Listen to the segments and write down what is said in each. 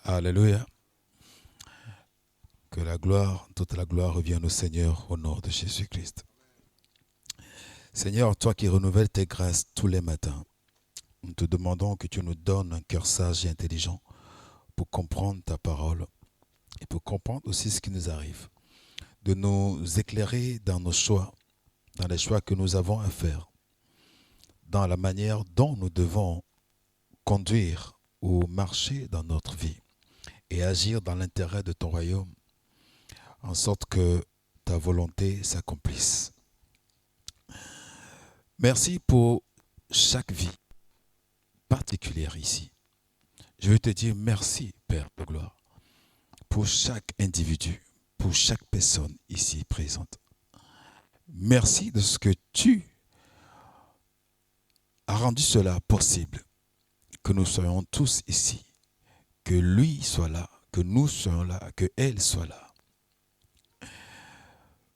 Alléluia. Que la gloire, toute la gloire revienne au Seigneur au nom de Jésus-Christ. Seigneur, toi qui renouvelles tes grâces tous les matins, nous te demandons que tu nous donnes un cœur sage et intelligent pour comprendre ta parole et pour comprendre aussi ce qui nous arrive. De nous éclairer dans nos choix, dans les choix que nous avons à faire, dans la manière dont nous devons conduire ou marcher dans notre vie et agir dans l'intérêt de ton royaume, en sorte que ta volonté s'accomplisse. Merci pour chaque vie particulière ici. Je veux te dire merci, Père de gloire, pour chaque individu, pour chaque personne ici présente. Merci de ce que tu as rendu cela possible, que nous soyons tous ici, que lui soit là, que nous soyons là, que elle soit là.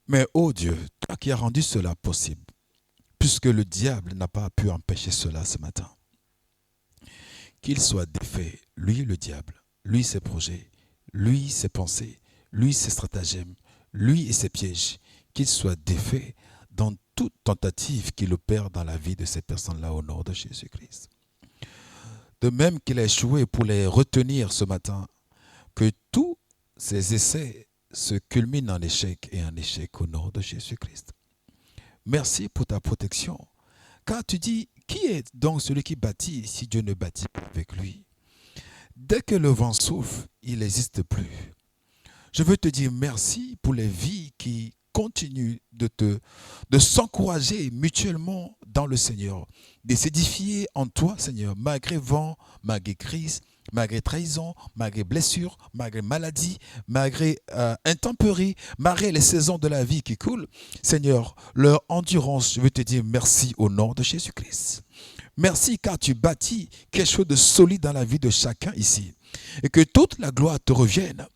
Mais ô Dieu, toi qui as rendu cela possible, puisque le diable n'a pas pu empêcher cela ce matin, qu'il soit défait, lui le diable, lui ses projets, lui ses pensées, lui ses stratagèmes, lui et ses pièges, qu'il soit défait dans toute tentative qu'il opère dans la vie de ces personnes-là au nom de Jésus-Christ. De même qu'il a échoué pour les retenir ce matin, que tous ces essais se culminent en échec et en échec au nom de Jésus-Christ. Merci pour ta protection, car tu dis, qui est donc celui qui bâtit si Dieu ne bâtit pas avec lui? Dès que le vent souffle, il n'existe plus. Je veux te dire merci pour les vies qui continuent de s'encourager mutuellement dans le Seigneur, de s'édifier en toi, Seigneur, malgré vent, malgré crise, malgré trahison, malgré blessure, malgré maladie, malgré intempéries, malgré les saisons de la vie qui coulent. Seigneur, leur endurance, je veux te dire merci au nom de Jésus-Christ. Merci car tu bâtis quelque chose de solide dans la vie de chacun ici. Et que toute la gloire te revienne.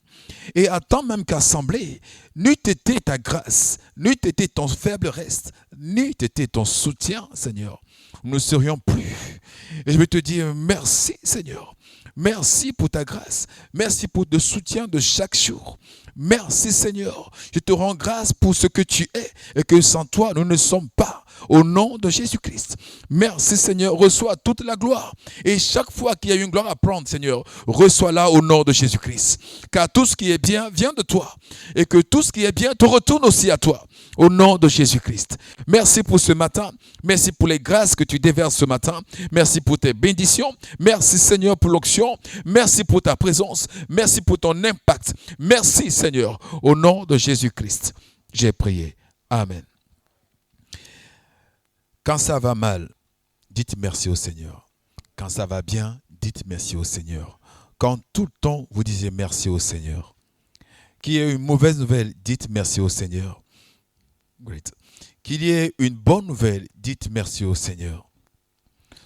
Et en tant même qu'assemblée, n'eût été ta grâce, n'eût été ton faible reste, n'eût été ton soutien, Seigneur, nous ne serions plus. Et je veux te dire merci, Seigneur. Merci pour ta grâce. Merci pour le soutien de chaque jour. Merci, Seigneur. Je te rends grâce pour ce que tu es et que sans toi, nous ne sommes pas. Au nom de Jésus-Christ. Merci, Seigneur. Reçois toute la gloire. Et chaque fois qu'il y a une gloire à prendre, Seigneur, reçois-la au nom de Jésus-Christ. Car tout ce qui est bien vient de toi. Et que tout ce qui est bien te retourne aussi à toi. Au nom de Jésus-Christ. Merci pour ce matin. Merci pour les grâces que tu déverses ce matin. Merci pour tes bénédictions. Merci, Seigneur, pour l'onction. Merci pour ta présence. Merci pour ton impact. Merci, Seigneur. Au nom de Jésus-Christ, j'ai prié. Amen. Quand ça va mal, dites merci au Seigneur. Quand ça va bien, dites merci au Seigneur. Quand tout le temps, vous disiez merci au Seigneur. Qu'il y ait une mauvaise nouvelle, dites merci au Seigneur. Great. Qu'il y ait une bonne nouvelle, dites merci au Seigneur.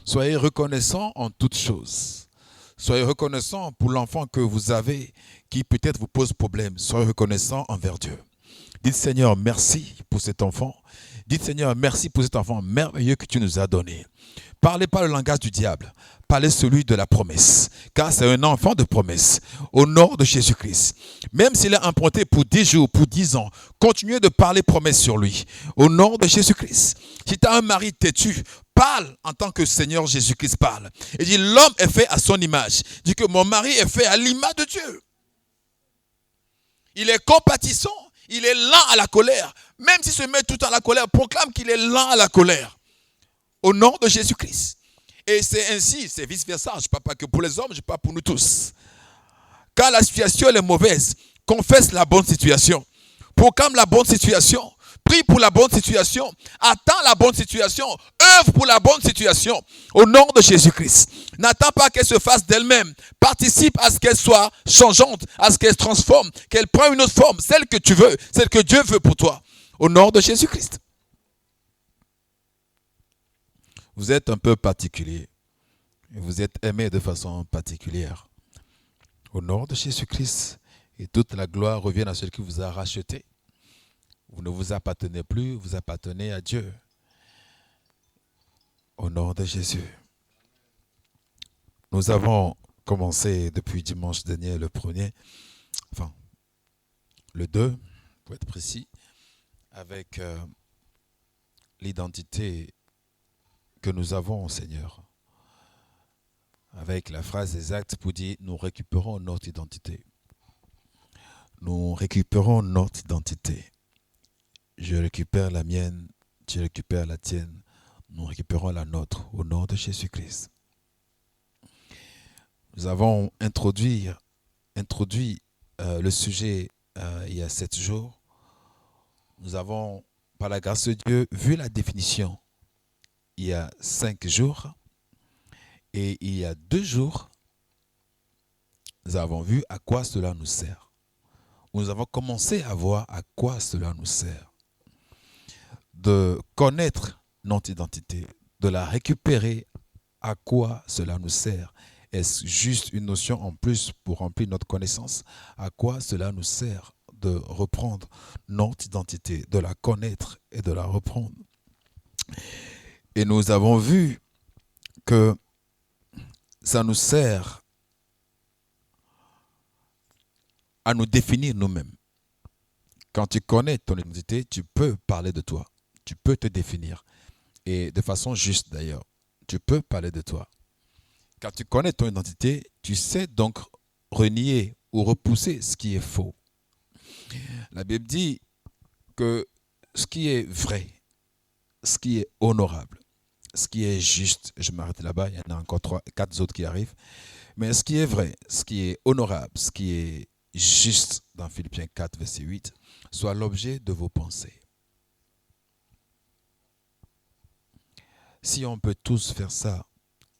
Soyez reconnaissants en toutes choses. Soyez reconnaissants pour l'enfant que vous avez qui peut-être vous pose problème. Soyez reconnaissants envers Dieu. Dites Seigneur, merci pour cet enfant. Dites Seigneur, merci pour cet enfant merveilleux que tu nous as donné. Parlez pas le langage du diable. Parlez celui de la promesse. Car c'est un enfant de promesse. Au nom de Jésus-Christ. Même s'il est emprunté pour 10 jours, pour 10 ans, continuez de parler promesse sur lui. Au nom de Jésus-Christ. Si tu as un mari têtu, parle en tant que Seigneur Jésus-Christ parle. Et dit, l'homme est fait à son image. Dit que mon mari est fait à l'image de Dieu. Il est compatissant. Il est lent à la colère. Même s'il se met tout le temps à la colère, proclame qu'il est lent à la colère. Au nom de Jésus-Christ. Et c'est ainsi, c'est vice-versa. Je ne parle pas que pour les hommes, je parle pour nous tous. Quand la situation est mauvaise, confesse la bonne situation. Proclame la bonne situation. Prie pour la bonne situation. Attends la bonne situation. Œuvre pour la bonne situation. Au nom de Jésus-Christ. N'attends pas qu'elle se fasse d'elle-même. Participe à ce qu'elle soit changeante, à ce qu'elle se transforme, qu'elle prenne une autre forme, celle que tu veux, celle que Dieu veut pour toi. Au nom de Jésus-Christ. Vous êtes un peu particulier. Vous êtes aimé de façon particulière. Au nom de Jésus-Christ. Et toute la gloire revient à celui qui vous a racheté. Vous ne vous appartenez plus, vous appartenez à Dieu. Au nom de Jésus. Nous avons commencé depuis dimanche dernier, le 1er, enfin le 2, pour être précis, avec l'identité que nous avons au Seigneur. Avec la phrase exacte pour dire nous récupérons notre identité. Nous récupérons notre identité. Je récupère la mienne, tu récupères la tienne. Nous récupérons la nôtre au nom de Jésus-Christ. Nous avons introduit le sujet il y a 7 jours. Nous avons, par la grâce de Dieu, vu la définition il y a 5 jours. Et il y a 2 jours, nous avons vu à quoi cela nous sert. Nous avons commencé à voir à quoi cela nous sert. De connaître notre identité, de la récupérer, à quoi cela nous sert. Est-ce juste une notion en plus pour remplir notre connaissance? À quoi cela nous sert de reprendre notre identité, de la connaître et de la reprendre? Et nous avons vu que ça nous sert à nous définir nous-mêmes. Quand tu connais ton identité, tu peux parler de toi. Tu peux te définir. Et de façon juste d'ailleurs. Tu peux parler de toi. Quand tu connais ton identité, tu sais donc renier ou repousser ce qui est faux. La Bible dit que ce qui est vrai, ce qui est honorable, ce qui est juste, je m'arrête là-bas, il y en a encore 4 autres qui arrivent, mais ce qui est vrai, ce qui est honorable, ce qui est juste dans Philippiens 4, verset 8, soit l'objet de vos pensées. Si on peut tous faire ça,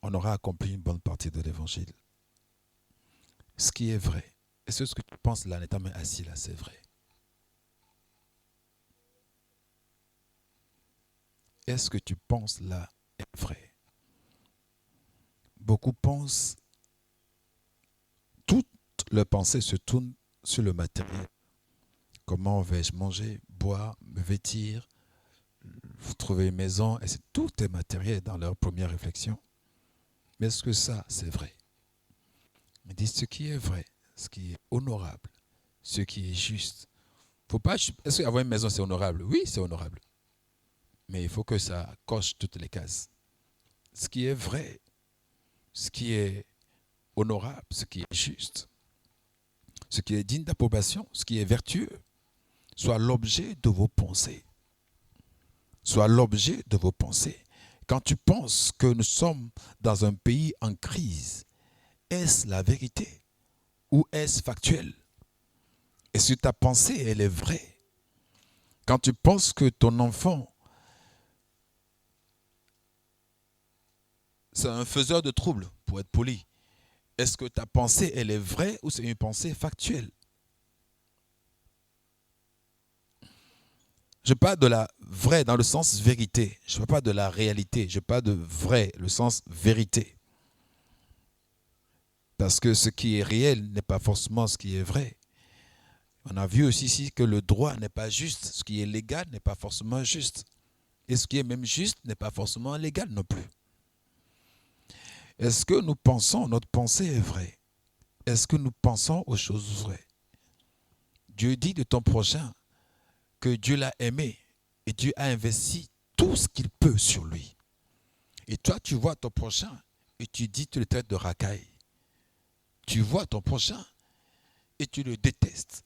on aura accompli une bonne partie de l'évangile. Ce qui est vrai, et ce que tu penses là, en étant assis là, c'est vrai. Est-ce que tu penses là est vrai? Beaucoup pensent, toutes leurs pensées se tournent sur le matériel. Comment vais-je manger, boire, me vêtir, trouver une maison? Et tout est matériel dans leur première réflexion. Mais est-ce que ça, c'est vrai? Ils disent ce qui est vrai, ce qui est honorable, ce qui est juste. Faut pas, est-ce qu'avoir une maison, c'est honorable? Oui, c'est honorable. Mais il faut que ça coche toutes les cases. Ce qui est vrai, ce qui est honorable, ce qui est juste, ce qui est digne d'approbation, ce qui est vertueux, soit l'objet de vos pensées. Soit l'objet de vos pensées. Quand tu penses que nous sommes dans un pays en crise, est-ce la vérité ou est-ce factuel? Est-ce que ta pensée, elle est vraie? Quand tu penses que ton enfant, c'est un faiseur de troubles, pour être poli, est-ce que ta pensée, elle est vraie ou c'est une pensée factuelle? Je parle de la vraie dans le sens vérité. Je ne parle pas de la réalité. Je parle de vrai, le sens vérité. Parce que ce qui est réel n'est pas forcément ce qui est vrai. On a vu aussi ici que le droit n'est pas juste. Ce qui est légal n'est pas forcément juste. Et ce qui est même juste n'est pas forcément légal non plus. Est-ce que nous pensons, notre pensée est vraie? Est-ce que nous pensons aux choses vraies? Dieu dit de ton prochain que Dieu l'a aimé et Dieu a investi tout ce qu'il peut sur lui. Et toi, tu vois ton prochain et tu dis, tu le traites de racaille. Tu vois ton prochain et tu le détestes.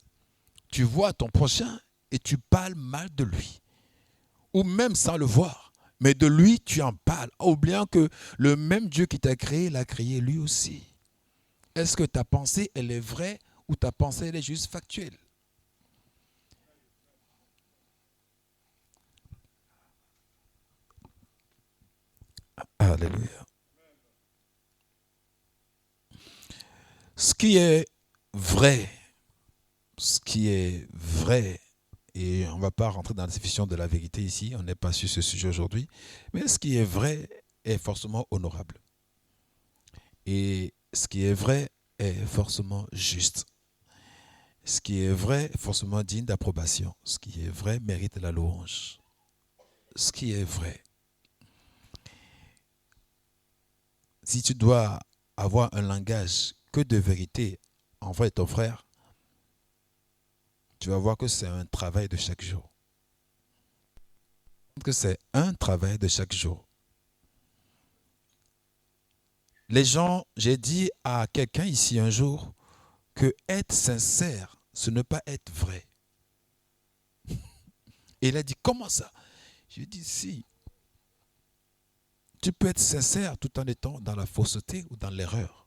Tu vois ton prochain et tu parles mal de lui. Ou même sans le voir. Mais de lui, tu en parles, oubliant que le même Dieu qui t'a créé, l'a créé lui aussi. Est-ce que ta pensée, elle est vraie ou ta pensée, elle est juste factuelle? Alléluia. Ce qui est vrai, et on ne va pas rentrer dans la définition de la vérité ici, on n'est pas sur ce sujet aujourd'hui, mais ce qui est vrai est forcément honorable. Et ce qui est vrai est forcément juste. Ce qui est vrai est forcément digne d'approbation. Ce qui est vrai mérite la louange. Ce qui est vrai. Si tu dois avoir un langage que de vérité envers ton frère, tu vas voir que c'est un travail de chaque jour. Que c'est un travail de chaque jour. Les gens, j'ai dit à quelqu'un ici un jour que être sincère, ce n'est pas être vrai. Et il a dit, comment ça? J'ai dit, si. Tu peux être sincère tout en étant dans la fausseté ou dans l'erreur.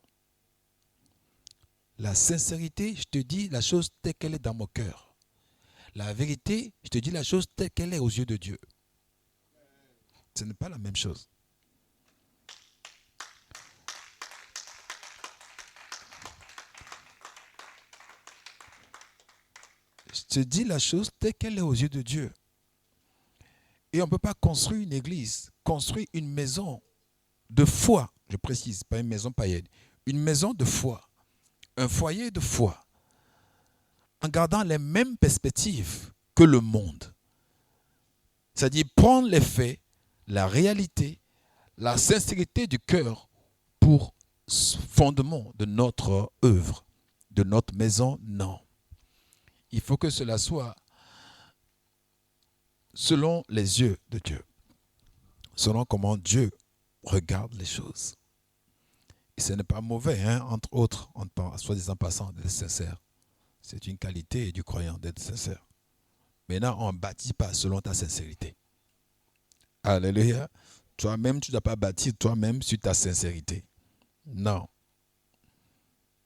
La sincérité, je te dis la chose telle qu'elle est dans mon cœur. La vérité, je te dis la chose telle qu'elle est aux yeux de Dieu. Ce n'est pas la même chose. Je te dis la chose telle qu'elle est aux yeux de Dieu. Et on ne peut pas construire une église, construire une maison de foi, je précise, pas une maison païenne, une maison de foi, un foyer de foi, en gardant les mêmes perspectives que le monde. C'est-à-dire prendre les faits, la réalité, la sincérité du cœur pour fondement de notre œuvre, de notre maison, non. Il faut que cela soit selon les yeux de Dieu, selon comment Dieu regarde les choses. Et ce n'est pas mauvais, hein, entre autres, en soi-disant passant, d'être sincère. C'est une qualité du croyant d'être sincère. Maintenant, on ne bâtit pas selon ta sincérité. Alléluia. Toi-même, tu ne dois pas bâtir toi-même sur ta sincérité. Non.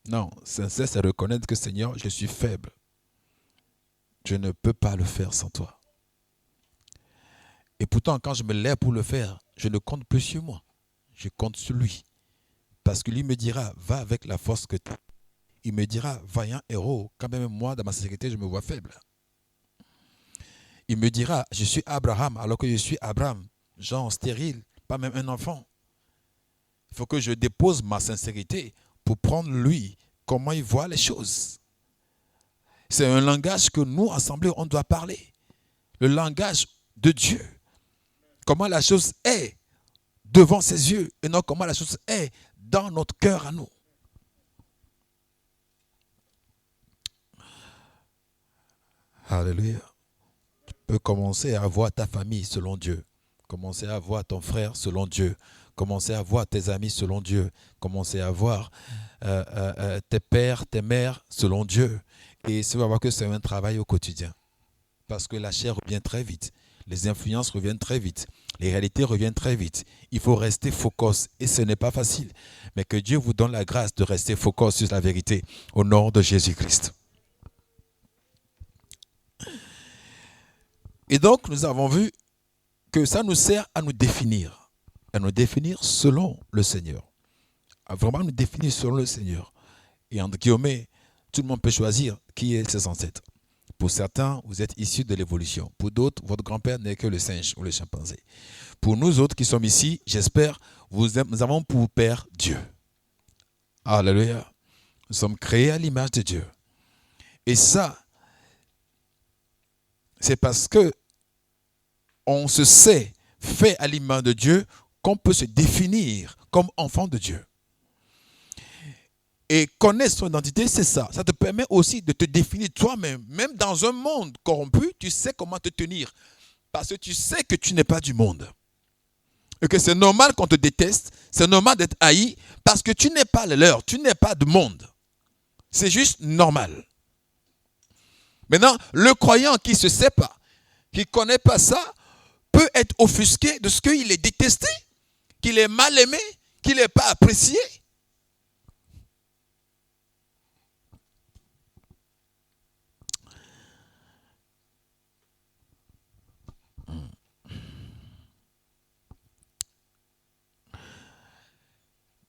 Non, sincère, c'est reconnaître que Seigneur, je suis faible. Je ne peux pas le faire sans toi. Et pourtant, quand je me lève pour le faire, je ne compte plus sur moi. Je compte sur lui. Parce que lui me dira, va avec la force que tu as. Il me dira, vaillant héros, quand même moi, dans ma sincérité, je me vois faible. Il me dira, je suis Abraham, alors que je suis Abraham, genre stérile, pas même un enfant. Il faut que je dépose ma sincérité pour prendre lui, comment il voit les choses. C'est un langage que nous, assemblés, on doit parler. Le langage de Dieu. Comment la chose est devant ses yeux et non comment la chose est dans notre cœur à nous. Alléluia. Tu peux commencer à voir ta famille selon Dieu. Commencer à voir ton frère selon Dieu. Commencer à voir tes amis selon Dieu. Commencer à voir tes pères, tes mères selon Dieu. Et tu vas voir que c'est un travail au quotidien. Parce que la chair revient très vite. Les influences reviennent très vite. Les réalités reviennent très vite. Il faut rester focus. Et ce n'est pas facile. Mais que Dieu vous donne la grâce de rester focus sur la vérité. Au nom de Jésus-Christ. Et donc, nous avons vu que ça nous sert à nous définir. À nous définir selon le Seigneur. À vraiment nous définir selon le Seigneur. Et entre guillemets, tout le monde peut choisir qui est ses ancêtres. Pour certains, vous êtes issus de l'évolution. Pour d'autres, votre grand-père n'est que le singe ou le chimpanzé. Pour nous autres qui sommes ici, j'espère, nous avons pour père Dieu. Alléluia. Nous sommes créés à l'image de Dieu. Et ça, c'est parce que on se sait fait à l'image de Dieu qu'on peut se définir comme enfant de Dieu. Et connaître son identité, c'est ça. Ça te permet aussi de te définir toi-même. Même dans un monde corrompu, tu sais comment te tenir. Parce que tu sais que tu n'es pas du monde. Et que c'est normal qu'on te déteste. C'est normal d'être haï. Parce que tu n'es pas le leur. Tu n'es pas du monde. C'est juste normal. Maintenant, le croyant qui ne se sait pas, qui ne connaît pas ça, peut être offusqué de ce qu'il est détesté, qu'il est mal aimé, qu'il n'est pas apprécié.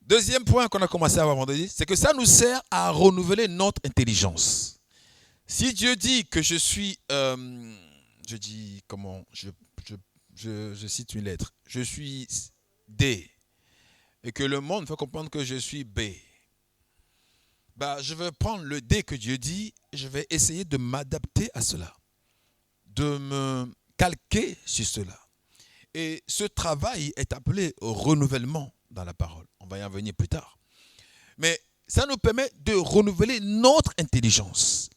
Deuxième point qu'on a commencé à voir vendredi, c'est que ça nous sert à renouveler notre intelligence. Si Dieu dit que je suis, je dis comment, je cite une lettre, je suis D, et que le monde fait comprendre que je suis B, bah, je vais prendre le D que Dieu dit je vais essayer de m'adapter à cela, de me calquer sur cela. Et ce travail est appelé renouvellement dans la parole. On va y en venir plus tard. Mais ça nous permet de renouveler notre intelligence.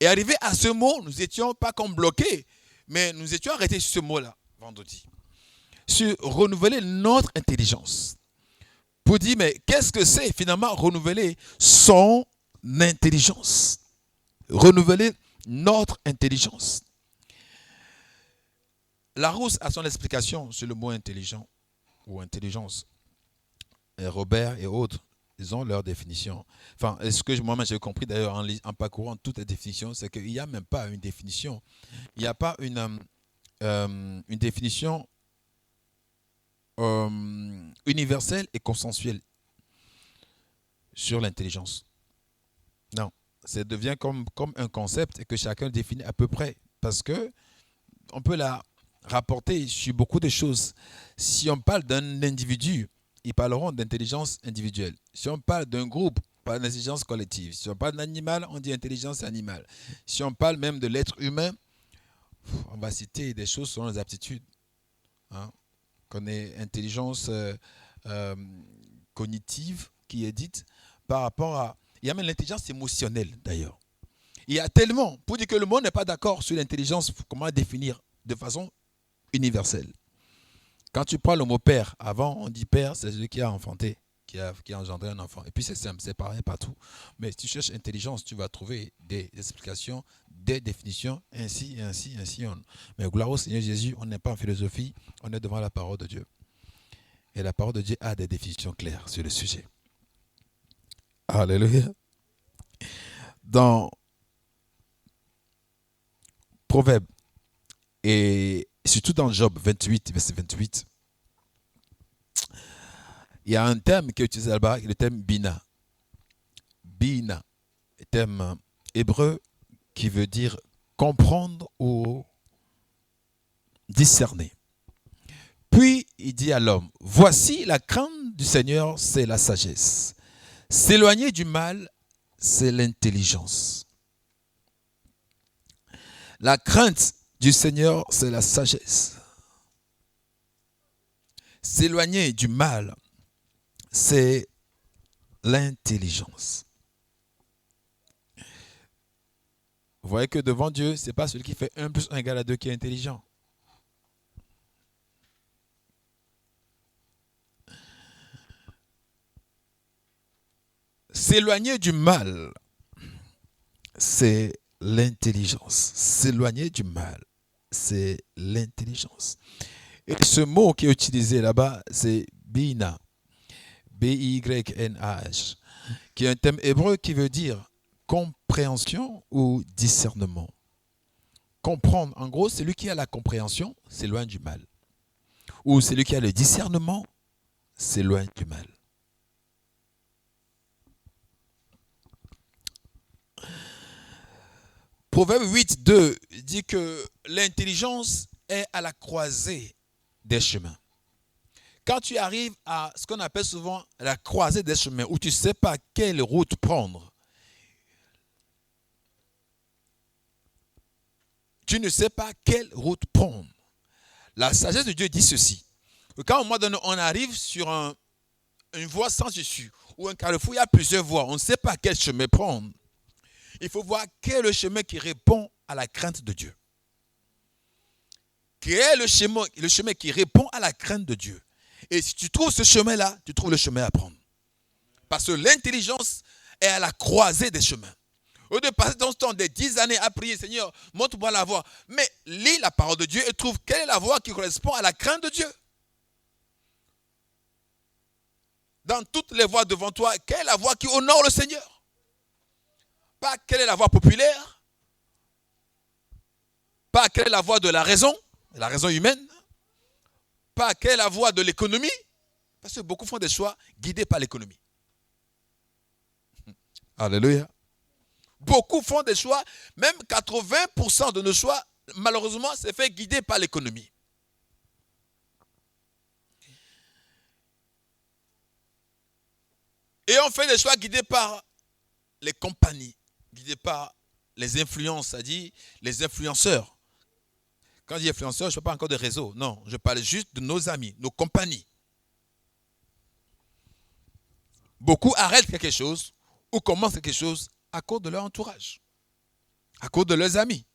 Et arrivé à ce mot, nous n'étions pas comme bloqués, mais nous étions arrêtés sur ce mot-là, vendredi. Sur renouveler notre intelligence. Pour dire, mais qu'est-ce que c'est finalement renouveler son intelligence? Renouveler notre intelligence. Larousse a son explication sur le mot intelligent ou intelligence. Et Robert et autres, ils ont leur définition. Enfin, ce que moi-même j'ai compris d'ailleurs en parcourant toutes les définitions, c'est qu'il n'y a même pas une définition. Il n'y a pas une définition universelle et consensuelle sur l'intelligence. Non, ça devient comme un concept et que chacun définit à peu près. Parce que on peut la rapporter sur beaucoup de choses. Si on parle d'un individu, ils parleront d'intelligence individuelle. Si on parle d'un groupe, on parle d'intelligence collective. Si on parle d'animal, on dit intelligence animale. Si on parle même de l'être humain, on va citer des choses selon les aptitudes. Hein? Qu'on ait intelligence cognitive qui est dite par rapport à... Il y a même l'intelligence émotionnelle d'ailleurs. Il y a tellement, pour dire que le monde n'est pas d'accord sur l'intelligence, comment définir de façon universelle. Quand tu prends le mot père, avant on dit père, c'est celui qui a enfanté, qui a engendré un enfant. Et puis c'est simple, c'est pareil partout. Mais si tu cherches intelligence, tu vas trouver des explications, des définitions, ainsi. Mais gloire au Seigneur Jésus, on n'est pas en philosophie, on est devant la parole de Dieu. Et la parole de Dieu a des définitions claires sur le sujet. Alléluia. Dans Proverbe, et surtout dans Job 28, verset 28, il y a un terme qui est utilisé là-bas, le terme bina. Bina, un terme hébreu qui veut dire comprendre ou discerner. Puis il dit à l'homme, voici la crainte du Seigneur, c'est la sagesse. S'éloigner du mal, c'est l'intelligence. La crainte du Seigneur, c'est la sagesse. S'éloigner du mal, c'est l'intelligence. Vous voyez que devant Dieu, ce n'est pas celui qui fait 1 plus 1 égale à 2 qui est intelligent. S'éloigner du mal, c'est l'intelligence. S'éloigner du mal, c'est l'intelligence. Et ce mot qui est utilisé là-bas, c'est bina, B-Y-N-A-H, qui est un terme hébreu qui veut dire compréhension ou discernement. Comprendre, en gros, celui qui a la compréhension s'éloigne du mal. Ou celui qui a le discernement s'éloigne du mal. Proverbe 8, 2 dit que l'intelligence est à la croisée des chemins. Quand tu arrives à ce qu'on appelle souvent la croisée des chemins, où tu ne sais pas quelle route prendre, tu ne sais pas quelle route prendre. La sagesse de Dieu dit ceci. Quand au moment donné, on arrive sur une voie sans issue, ou un carrefour, il y a plusieurs voies, on ne sait pas quel chemin prendre. Il faut voir quel est le chemin qui répond à la crainte de Dieu. Quel est le chemin qui répond à la crainte de Dieu. Et si tu trouves ce chemin-là, tu trouves le chemin à prendre. Parce que l'intelligence est à la croisée des chemins. Au lieu de passer dans ce temps des 10 années à prier, Seigneur, montre-moi la voie. Mais lis la parole de Dieu et trouve quelle est la voie qui correspond à la crainte de Dieu. Dans toutes les voies devant toi, quelle est la voie qui honore le Seigneur? Pas quelle est la voie populaire, pas quelle est la voie de la raison humaine, pas quelle est la voie de l'économie, parce que beaucoup font des choix guidés par l'économie. Alléluia. Beaucoup font des choix, même 80% de nos choix, malheureusement, c'est fait guider par l'économie. Et on fait des choix guidés par les compagnies, guidés par les influences, c'est-à-dire les influenceurs. Quand je dis influenceurs, je ne parle pas encore de réseau. Non, je parle juste de nos amis, nos compagnies. Beaucoup arrêtent quelque chose ou commencent quelque chose à cause de leur entourage, à cause de leurs amis.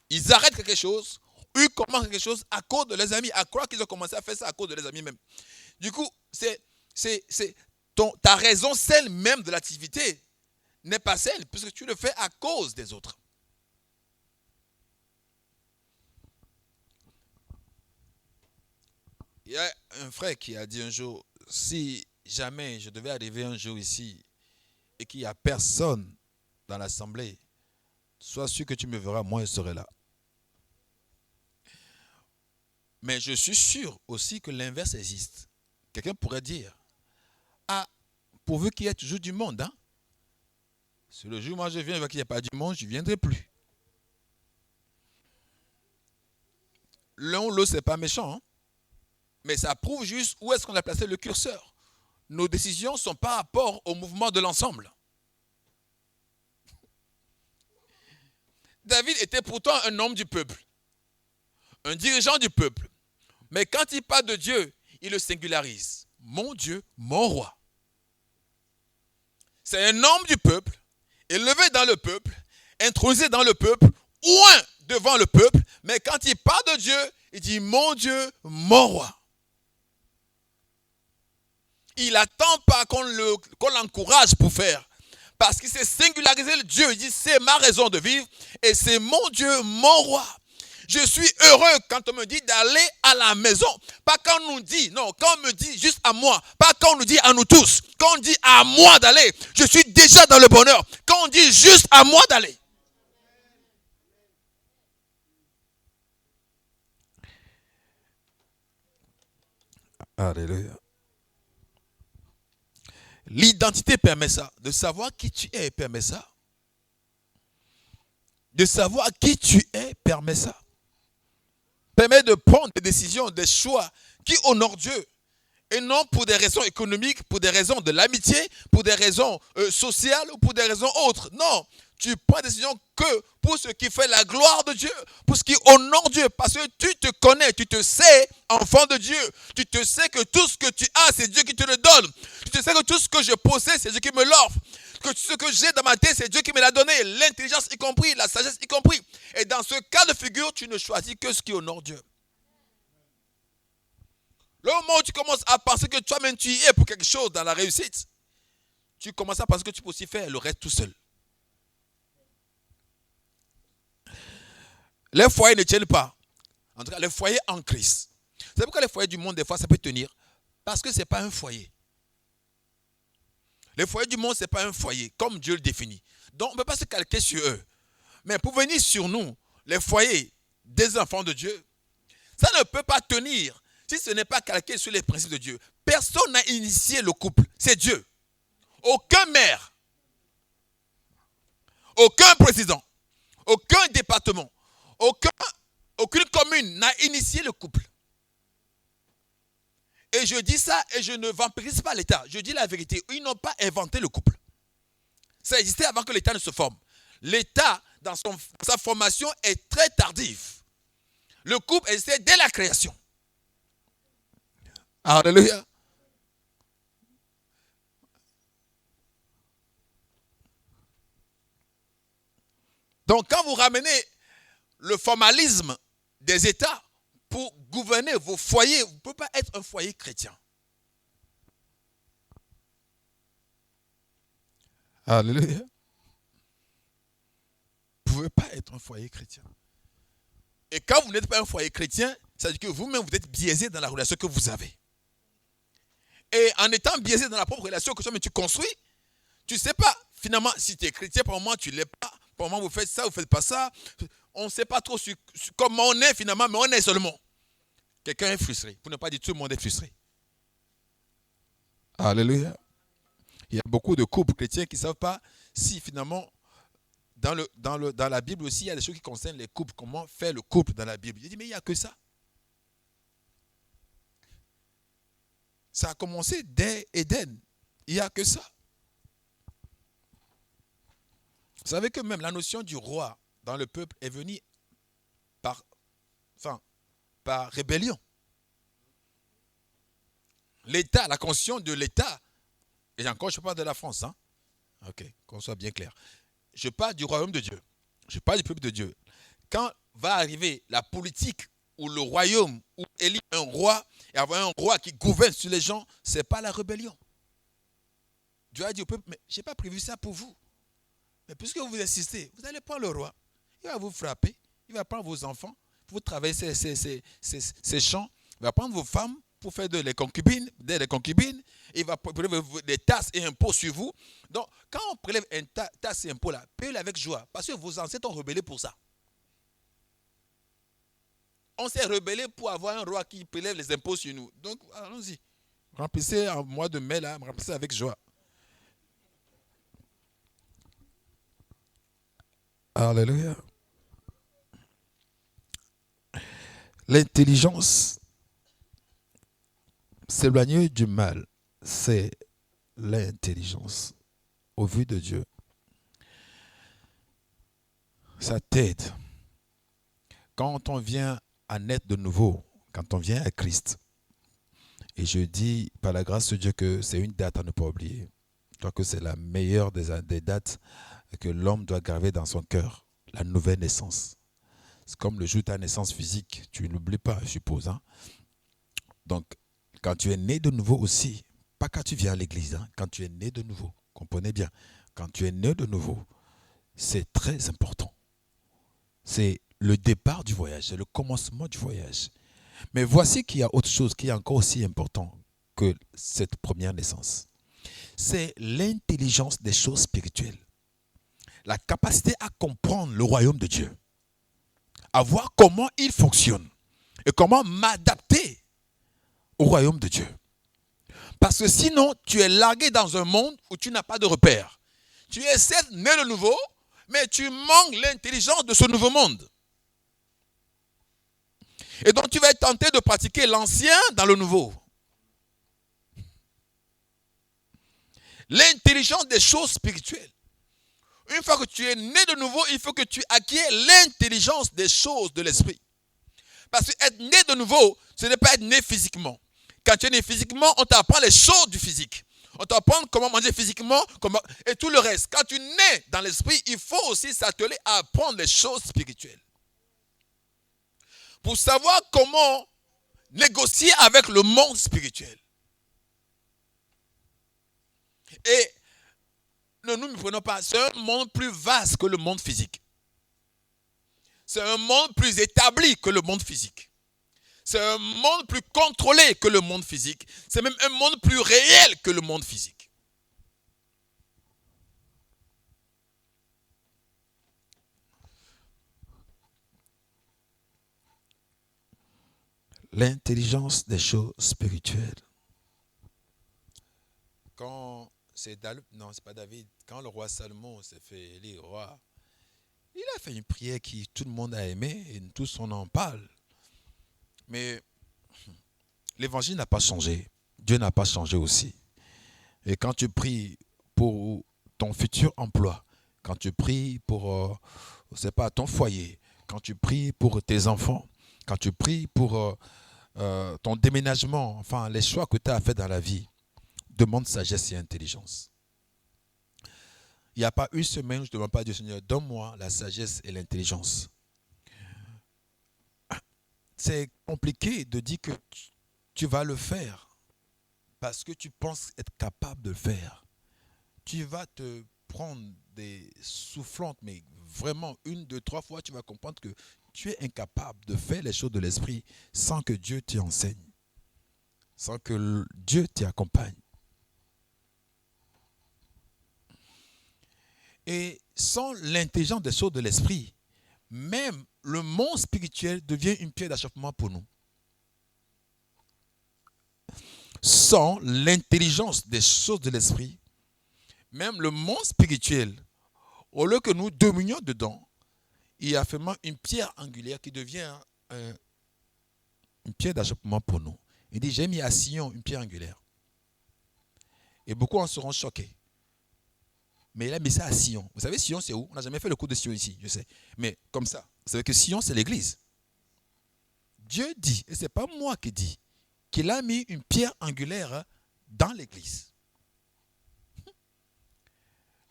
Ils arrêtent quelque chose ou ils commencent quelque chose à cause de leurs amis, à croire qu'ils ont commencé à faire ça à cause de leurs amis même. Du coup, ta raison celle même de l'activité n'est pas celle, puisque tu le fais à cause des autres. Il y a un frère qui a dit un jour, si jamais je devais arriver un jour ici et qu'il n'y a personne dans l'assemblée, sois sûr que tu me verras, moi je serai là. Mais je suis sûr aussi que l'inverse existe. Quelqu'un pourrait dire, ah, pourvu qu'il y ait toujours du monde, hein? Si le jour où moi je viens et qu'il n'y a pas du monde, je ne viendrai plus. L'un ou l'autre, ce n'est pas méchant, hein? Mais ça prouve juste où est-ce qu'on a placé le curseur. Nos décisions sont par rapport au mouvement de l'ensemble. David était pourtant un homme du peuple, un dirigeant du peuple. Mais quand il parle de Dieu, il le singularise. Mon Dieu, mon roi. C'est un homme du peuple, élevé dans le peuple, intronisé dans le peuple, oint devant le peuple. Mais quand il parle de Dieu, il dit mon Dieu, mon roi. Il n'attend pas qu'on l'encourage pour faire. Parce qu'il s'est singularisé le Dieu. Il dit c'est ma raison de vivre et c'est mon Dieu, mon roi. Je suis heureux quand on me dit d'aller à la maison. Pas quand on nous dit, non, quand on me dit juste à moi. Pas quand on nous dit à nous tous. Quand on dit à moi d'aller, je suis déjà dans le bonheur. Quand on dit juste à moi d'aller. Alléluia. L'identité permet ça. De savoir qui tu es permet ça. De savoir qui tu es permet ça. Permet de prendre des décisions, des choix qui honorent Dieu. Et non pour des raisons économiques, pour des raisons de l'amitié, pour des raisons sociales ou pour des raisons autres. Non, tu prends des décisions que pour ce qui fait la gloire de Dieu, pour ce qui honore Dieu. Parce que tu te connais, tu te sais enfant de Dieu. Tu te sais que tout ce que tu as, c'est Dieu qui te le donne. Tu te sais que tout ce que je possède, c'est Dieu qui me l'offre. Que ce que j'ai dans ma tête, c'est Dieu qui me l'a donné. L'intelligence y compris, la sagesse y compris. Et dans ce cas de figure, tu ne choisis que ce qui honore Dieu. Le moment où tu commences à penser que toi-même tu y es pour quelque chose dans la réussite, tu commences à penser que tu peux aussi faire le reste tout seul. Les foyers ne tiennent pas. En tout cas, les foyers en Christ. C'est pourquoi les foyers du monde, des fois, ça peut tenir. Parce que ce n'est pas un foyer. Les foyers du monde, ce n'est pas un foyer, comme Dieu le définit. Donc, on ne peut pas se calquer sur eux. Mais pour venir sur nous, les foyers des enfants de Dieu, ça ne peut pas tenir si ce n'est pas calqué sur les principes de Dieu. Personne n'a initié le couple, c'est Dieu. Aucun maire, aucun président, aucun département, aucune commune n'a initié le couple. Et je dis ça et je ne vampirise pas l'État. Je dis la vérité, ils n'ont pas inventé le couple. Ça existait avant que l'État ne se forme. L'État, dans sa formation, est très tardive. Le couple existait dès la création. Alléluia. Donc, quand vous ramenez le formalisme des États pour gouverner vos foyers, vous ne pouvez pas être un foyer chrétien. Alléluia. Vous ne pouvez pas être un foyer chrétien. Et quand vous n'êtes pas un foyer chrétien, ça veut dire que vous-même, vous êtes biaisé dans la relation que vous avez. Et en étant biaisé dans la propre relation que tu construis, tu ne sais pas, finalement, si tu es chrétien, pour le moment, tu ne l'es pas. Pour le moment, vous faites ça, vous ne faites pas ça. On ne sait pas trop comment on est finalement, mais on est seulement. Quelqu'un est frustré. Pour ne pas dire tout le monde est frustré. Alléluia. Il y a beaucoup de couples chrétiens qui ne savent pas si finalement, dans la Bible aussi, il y a des choses qui concernent les couples. Comment faire le couple dans la Bible. Il dit, mais il n'y a que ça. Ça a commencé dès Éden. Il n'y a que ça. Vous savez que même la notion du roi dans le peuple est venue par, enfin, par rébellion. L'État, la conscience de l'État, et encore je parle de la France, hein? Ok, qu'on soit bien clair. Je parle du royaume de Dieu. Je parle du peuple de Dieu. Quand va arriver la politique ou le royaume, où élire un roi et avoir un roi qui gouverne sur les gens, ce n'est pas la rébellion. Dieu a dit au peuple, mais je n'ai pas prévu ça pour vous. Mais puisque vous insistez, vous allez prendre le roi. Il va vous frapper, il va prendre vos enfants, pour travailler ces champs, il va prendre vos femmes pour faire des concubines, il va prélever des tasses et impôts sur vous. Donc, quand on prélève une tasse et impôt là, payez-le avec joie, parce que vos ancêtres ont rebellé pour ça. On s'est rebellé pour avoir un roi qui prélève les impôts sur nous. Donc, allons-y. Remplissez en mois de mai, là, remplissez avec joie. Alléluia. L'intelligence, s'éloigner du mal, c'est l'intelligence au vu de Dieu. Ça t'aide. Quand on vient à naître de nouveau, quand on vient à Christ, et je dis par la grâce de Dieu que c'est une date à ne pas oublier. Je crois que c'est la meilleure des dates que l'homme doit graver dans son cœur, la nouvelle naissance. C'est comme le jour de ta naissance physique, tu n'oublies pas, je suppose. Hein? Donc, quand tu es né de nouveau aussi, pas quand tu viens à l'église, hein, quand tu es né de nouveau, comprenez bien, quand tu es né de nouveau, c'est très important. C'est le départ du voyage, c'est le commencement du voyage. Mais voici qu'il y a autre chose qui est encore aussi important que cette première naissance. C'est l'intelligence des choses spirituelles. La capacité à comprendre le royaume de Dieu. À voir comment il fonctionne. Et comment m'adapter au royaume de Dieu. Parce que sinon, tu es largué dans un monde où tu n'as pas de repère. Tu es certes né de nouveau, mais tu manques l'intelligence de ce nouveau monde. Et donc tu vas être tenté de pratiquer l'ancien dans le nouveau. L'intelligence des choses spirituelles. Une fois que tu es né de nouveau, il faut que tu acquiers l'intelligence des choses de l'esprit. Parce que être né de nouveau, ce n'est pas être né physiquement. Quand tu es né physiquement, on t'apprend les choses du physique. On t'apprend comment manger physiquement et tout le reste. Quand tu nais dans l'esprit, il faut aussi s'atteler à apprendre les choses spirituelles. Pour savoir comment négocier avec le monde spirituel. Et ne nous méprenons pas, c'est un monde plus vaste que le monde physique. C'est un monde plus établi que le monde physique. C'est un monde plus contrôlé que le monde physique. C'est même un monde plus réel que le monde physique. L'intelligence des choses spirituelles. Quand c'est David, non, c'est pas David, quand le roi Salomon s'est fait élire roi, il a fait une prière qui tout le monde a aimé et tous on en parle. Mais l'évangile n'a pas changé. Dieu n'a pas changé aussi. Et quand tu pries pour ton futur emploi, quand tu pries pour, c'est pas ton foyer, quand tu pries pour tes enfants, quand tu pries pour ton déménagement, enfin les choix que tu as fait dans la vie, demande sagesse et intelligence. Il n'y a pas une semaine où je ne demande pas à Dieu, Seigneur, donne-moi la sagesse et l'intelligence. C'est compliqué de dire que tu vas le faire parce que tu penses être capable de le faire. Tu vas te prendre des soufflantes, mais vraiment 1, 2, 3 fois, tu vas comprendre que tu es incapable de faire les choses de l'esprit sans que Dieu t'y enseigne, sans que Dieu t'y accompagne. Et sans l'intelligence des choses de l'esprit, même le monde spirituel devient une pierre d'achoppement pour nous. Sans l'intelligence des choses de l'esprit, même le monde spirituel, au lieu que nous dominions dedans, il y a vraiment une pierre angulaire qui devient une pierre d'achoppement pour nous. Il dit, j'ai mis à Sion une pierre angulaire. Et beaucoup en seront choqués. mais il a mis ça à Sion. Vous savez, Sion, c'est où? On n'a jamais fait le cours de Sion ici, je sais. Mais comme ça, vous savez que Sion, c'est l'église. Dieu dit, et ce n'est pas moi qui dis, qu'il a mis une pierre angulaire dans l'église.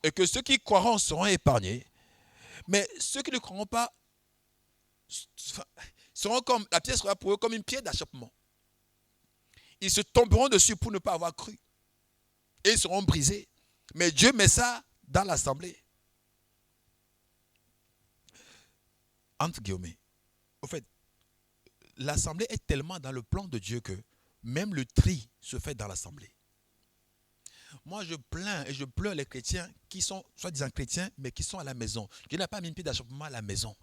Et que ceux qui croiront seront épargnés, mais ceux qui ne croiront pas seront comme, la pierre sera pour eux comme une pierre d'achoppement. Ils se tomberont dessus pour ne pas avoir cru. Et ils seront brisés. Mais Dieu met ça dans l'assemblée. Entre guillemets. Au fait, l'assemblée est tellement dans le plan de Dieu que même le tri se fait dans l'assemblée. Moi, je plains et je pleure les chrétiens qui sont soi-disant chrétiens, mais qui sont à la maison. Dieu n'a pas mis une pierre d'achoppement à la maison.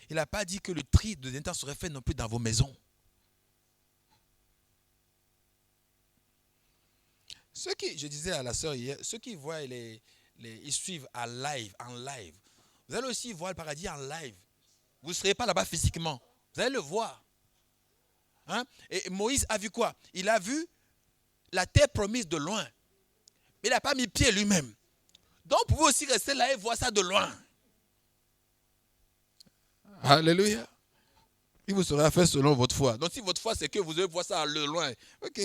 Il n'a pas dit que le tri de l'inter serait fait non plus dans vos maisons. Ceux qui, je disais à la sœur hier, ceux qui voient ils suivent en live, vous allez aussi voir le paradis en live. Vous ne serez pas là-bas physiquement. Vous allez le voir. Hein? Et Moïse a vu quoi? Il a vu la terre promise de loin. Mais il n'a pas mis pied lui-même. Donc vous pouvez aussi rester là et voir ça de loin. Alléluia. Il vous sera fait selon votre foi. Donc si votre foi c'est que vous allez voir ça de loin, ok,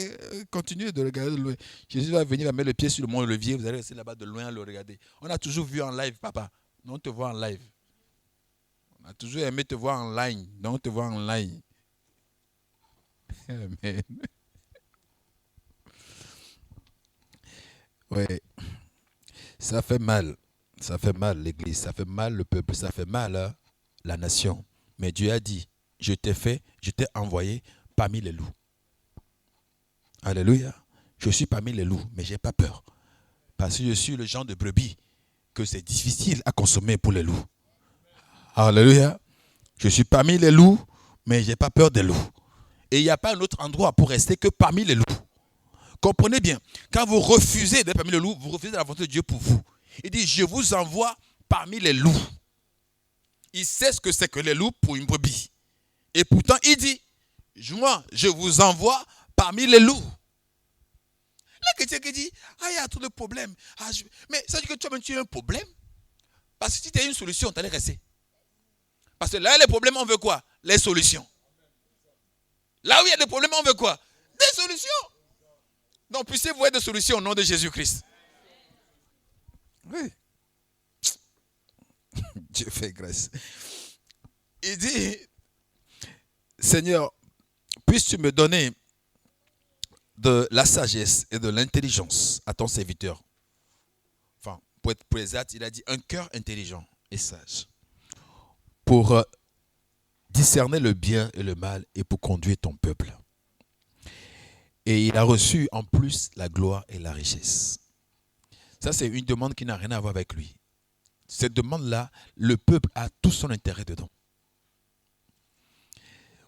continuez de regarder de loin. Jésus va venir, va mettre le pied sur le mont Olivier, vous allez rester là-bas de loin à le regarder. On a toujours vu en live, papa. Non, on te voit en live. On a toujours aimé te voir en ligne. Non, on te voit en ligne. Amen. Oui. Ça fait mal. Ça fait mal l'église. Ça fait mal le peuple. Ça fait mal la nation. Mais Dieu a dit, je t'ai envoyé parmi les loups. Alléluia. Je suis parmi les loups, mais je n'ai pas peur. Parce que je suis le genre de brebis que c'est difficile à consommer pour les loups. Alléluia. Je suis parmi les loups, mais je n'ai pas peur des loups. Et il n'y a pas un autre endroit pour rester que parmi les loups. Comprenez bien, quand vous refusez d'être parmi les loups, vous refusez la volonté de Dieu pour vous. Il dit, je vous envoie parmi les loups. Il sait ce que c'est que les loups pour une brebis. Et pourtant, il dit, moi, je vous envoie parmi les loups. Le chrétien qui dit, il y a trop de problèmes. Mais ça dit que toi-même, tu as un problème. Parce que si tu as une solution, tu allais rester. Parce que là, les problèmes, on veut quoi? Les solutions. Là où il y a des problèmes, on veut quoi? Des solutions. Donc, puissiez-vous être des solutions au nom de Jésus-Christ. Oui. Dieu fait grâce. Il dit, Seigneur, puisses-tu me donner de la sagesse et de l'intelligence à ton serviteur. Enfin, pour être exact, il a dit un cœur intelligent et sage. Pour discerner le bien et le mal et pour conduire ton peuple. Et il a reçu en plus la gloire et la richesse. Ça, c'est une demande qui n'a rien à voir avec lui. Cette demande-là, le peuple a tout son intérêt dedans.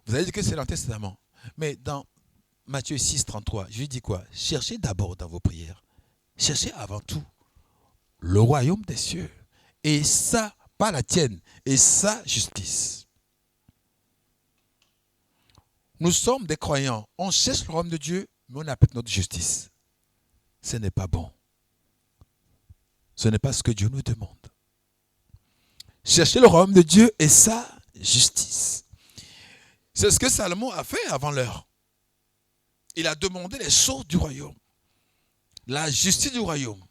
Vous avez dit que c'est l'Ancien Testament. Mais dans Matthieu 6, 33, je lui dis quoi? Cherchez d'abord dans vos prières. Cherchez avant tout le royaume des cieux. Et ça, pas la tienne, et sa justice. Nous sommes des croyants. On cherche le royaume de Dieu, mais on appelle notre justice. Ce n'est pas bon. Ce n'est pas ce que Dieu nous demande. Cherchez le royaume de Dieu et sa justice. C'est ce que Salomon a fait avant l'heure. Il a demandé les choses du royaume. La justice du royaume.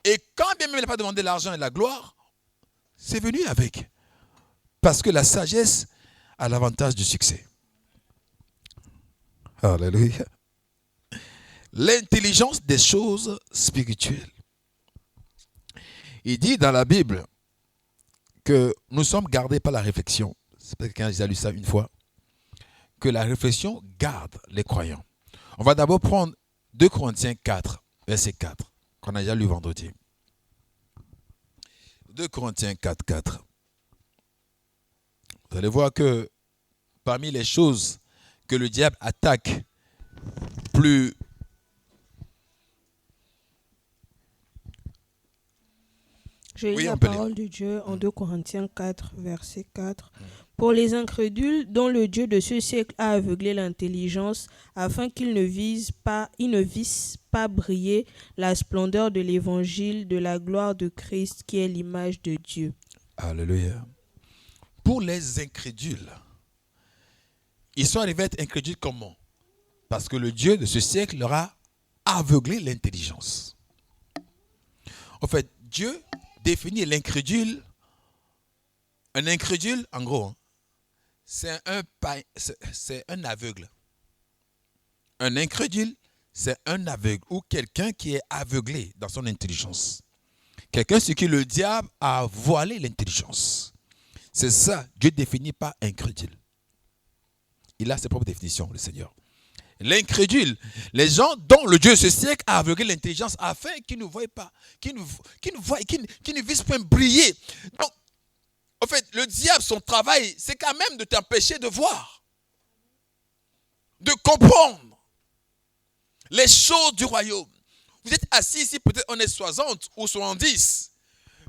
Et quand bien même il n'a pas demandé l'argent et la gloire, c'est venu avec. Parce que la sagesse a l'avantage du succès. Alléluia. L'intelligence des choses spirituelles. Il dit dans la Bible que nous sommes gardés par la réflexion. C'est peut-être quelqu'un qui a lu ça une fois. Que la réflexion garde les croyants. On va d'abord prendre 2 Corinthiens 4, verset 4, qu'on a déjà lu vendredi. 2 Corinthiens 4, 4. Vous allez voir que parmi les choses que le diable attaque plus Je lis Oui, la on peut lire. parole de Dieu en Mm. 2 Corinthiens 4, verset 4. Mm. Pour les incrédules, dont le Dieu de ce siècle a aveuglé l'intelligence, afin qu'ils ne vissent pas briller la splendeur de l'évangile de la gloire de Christ, qui est l'image de Dieu. Alléluia. Pour les incrédules, ils sont arrivés à être incrédules comment? Parce que le Dieu de ce siècle leur a aveuglé l'intelligence. En fait, Dieu définit l'incrédule. Un incrédule, en gros, c'est un aveugle. Un incrédule, c'est un aveugle ou quelqu'un qui est aveuglé dans son intelligence. Quelqu'un sur qui le diable a voilé l'intelligence. C'est ça, Dieu définit pas incrédule. Il a ses propres définitions, le Seigneur. L'incrédule, les gens dont le Dieu de ce siècle a aveuglé l'intelligence afin qu'ils ne voient pas, qu'ils ne visent point briller. Donc, en fait, le diable, son travail, c'est quand même de t'empêcher de voir, de comprendre les choses du royaume. Vous êtes assis ici, peut-être on est 60 ou 70,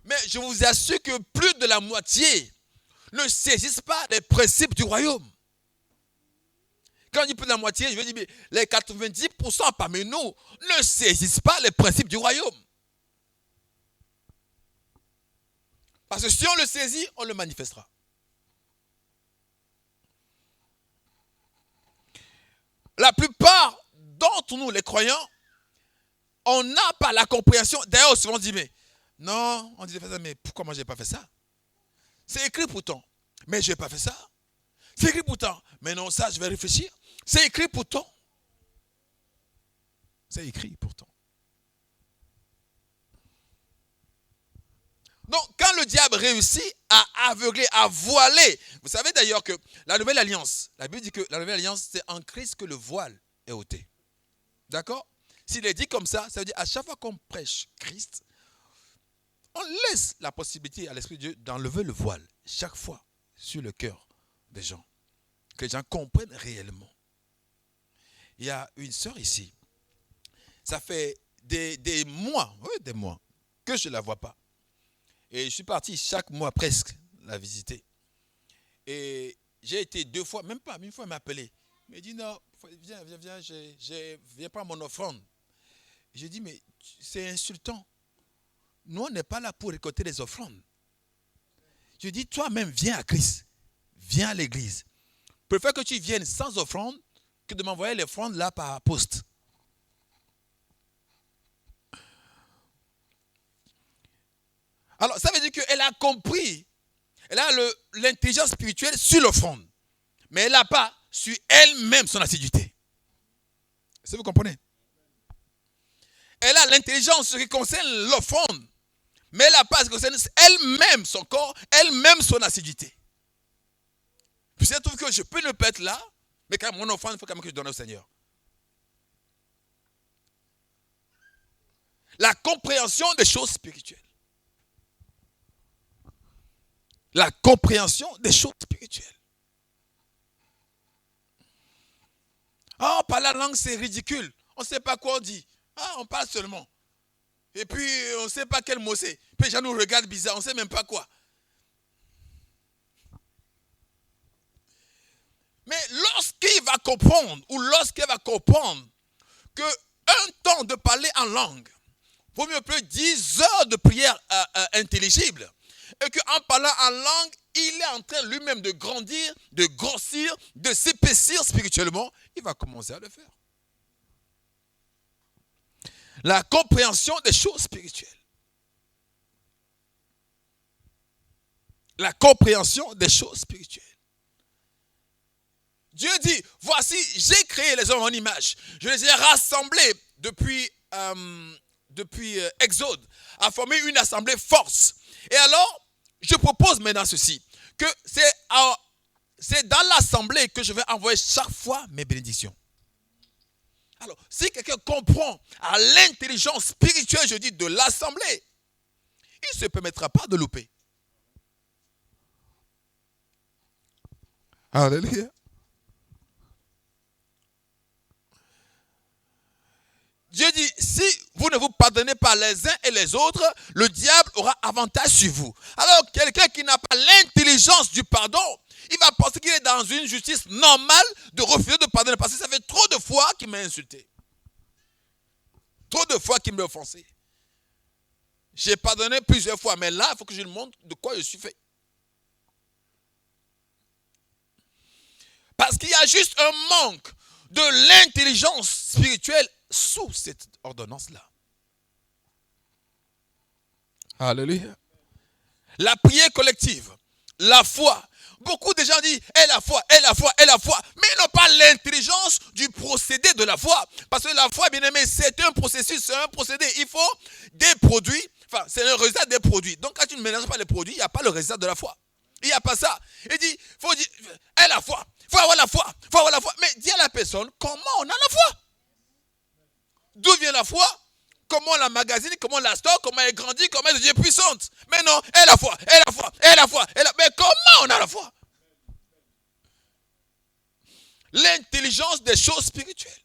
mais je vous assure que plus de la moitié ne saisissent pas les principes du royaume. Quand je dis plus de la moitié, je veux dire mais les 90% parmi nous ne saisissent pas les principes du royaume. Parce que si on le saisit, on le manifestera. La plupart d'entre nous, les croyants, on n'a pas la compréhension. D'ailleurs, souvent on dit, mais non, on dit, mais pourquoi moi je n'ai pas fait ça? C'est écrit pourtant, mais je n'ai pas fait ça. C'est écrit pourtant, mais non, ça, je vais réfléchir. C'est écrit pourtant. C'est écrit pourtant. Donc, quand le diable réussit à aveugler, à voiler, vous savez d'ailleurs que la nouvelle alliance, la Bible dit que la nouvelle alliance, c'est en Christ que le voile est ôté. D'accord? S'il est dit comme ça veut dire à chaque fois qu'on prêche Christ, on laisse la possibilité à l'Esprit de Dieu d'enlever le voile chaque fois sur le cœur des gens. Que les gens comprennent réellement. Il y a une sœur ici. Ça fait des mois, que je ne la vois pas. Et je suis parti chaque mois presque la visiter. Et j'ai été 2 fois, même pas, une fois elle m'a appelé. Elle m'a dit non, viens, viens prendre mon offrande. J'ai dit mais c'est insultant. Nous on n'est pas là pour récolter les offrandes. Je dis toi-même viens à Christ, viens à l'église. Je préfère que tu viennes sans offrande que de m'envoyer l'offrande là par poste. Alors, ça veut dire qu'elle a compris. Elle a l'intelligence spirituelle sur l'offrande. Mais elle n'a pas sur elle-même son assiduité. Est-ce que vous comprenez? Elle a l'intelligence en ce qui concerne l'offrande. Mais elle n'a pas ce qui concerne elle-même son corps, elle-même son assiduité. Puis elle trouve que je peux ne pas être là, mais quand même mon offrande, il faut quand même que je donne au Seigneur. La compréhension des choses spirituelles. La compréhension des choses spirituelles. Oh, parler la langue, c'est ridicule. On ne sait pas quoi on dit. Ah, on parle seulement. Et puis, on ne sait pas quel mot c'est. Puis les gens nous regardent bizarre, on ne sait même pas quoi. Mais lorsqu'il va comprendre, ou lorsqu'elle va comprendre qu'un temps de parler en langue vaut mieux plus 10 heures de prière intelligible, et qu'en parlant en langue, il est en train lui-même de grandir, de grossir, de s'épaissir spirituellement, il va commencer à le faire. La compréhension des choses spirituelles. La compréhension des choses spirituelles. Dieu dit, voici, j'ai créé les hommes en image. Je les ai rassemblés depuis Exode, à former une assemblée force. Et alors, je propose maintenant ceci, que c'est dans l'assemblée que je vais envoyer chaque fois mes bénédictions. Alors, si quelqu'un comprend à l'intelligence spirituelle, je dis, de l'assemblée, il ne se permettra pas de louper. Alléluia. Dieu dit, si vous ne vous pardonnez pas par les uns et les autres, le diable aura avantage sur vous. Alors, quelqu'un qui n'a pas l'intelligence du pardon, il va penser qu'il est dans une justice normale de refuser de pardonner. Parce que ça fait trop de fois qu'il m'a insulté. Trop de fois qu'il m'a offensé. J'ai pardonné plusieurs fois, mais là, il faut que je lui montre de quoi je suis fait. Parce qu'il y a juste un manque de l'intelligence spirituelle sous cette ordonnance-là. Alléluia. La prière collective, la foi. Beaucoup de gens disent, la foi. Mais ils n'ont pas l'intelligence du procédé de la foi. Parce que la foi, bien aimé, c'est un processus, c'est un procédé. Il faut des produits, c'est le résultat des produits. Donc quand tu ne mélanges pas les produits, il n'y a pas le résultat de la foi. Il n'y a pas ça. Il dit, il faut dire, la foi. Il faut avoir la foi. Mais dis à la personne, comment on a la foi? D'où vient la foi? Comment on la magasine, comment on la stocke, comment elle grandit, comment elle devient puissante. Mais non, la foi. Mais comment on a la foi? L'intelligence des choses spirituelles.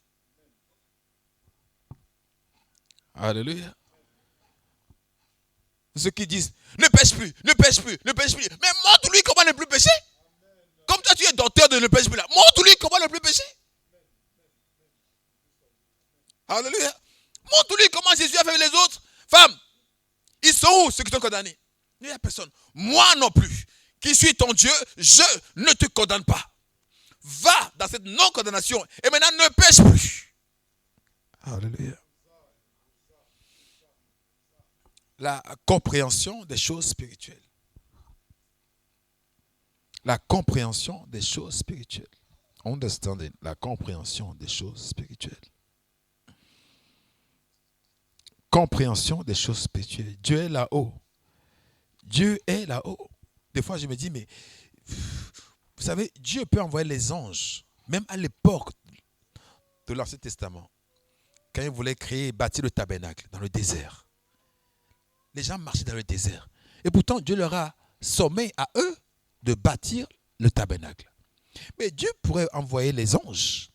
Alléluia. Ceux qui disent, ne pêche plus. Mais montre-lui comment ne plus pécher. Comme toi tu es docteur de ne pêche plus là, montre-lui comment ne plus pécher. Alléluia. Montre-lui comment Jésus a fait avec les autres. Femmes, ils sont où ceux qui t'ont condamné? Il n'y a personne. Moi non plus, qui suis ton Dieu, je ne te condamne pas. Va dans cette non-condamnation et maintenant ne pêche plus. Alléluia. La compréhension des choses spirituelles. La compréhension des choses spirituelles. Understanding, la compréhension des choses spirituelles. Compréhension des choses spirituelles. Dieu est là-haut. Dieu est là-haut. Des fois, je me dis, mais vous savez, Dieu peut envoyer les anges, même à l'époque de l'Ancien Testament, quand il voulait bâtir le tabernacle dans le désert. Les gens marchaient dans le désert. Et pourtant, Dieu leur a sommé à eux de bâtir le tabernacle. Mais Dieu pourrait envoyer les anges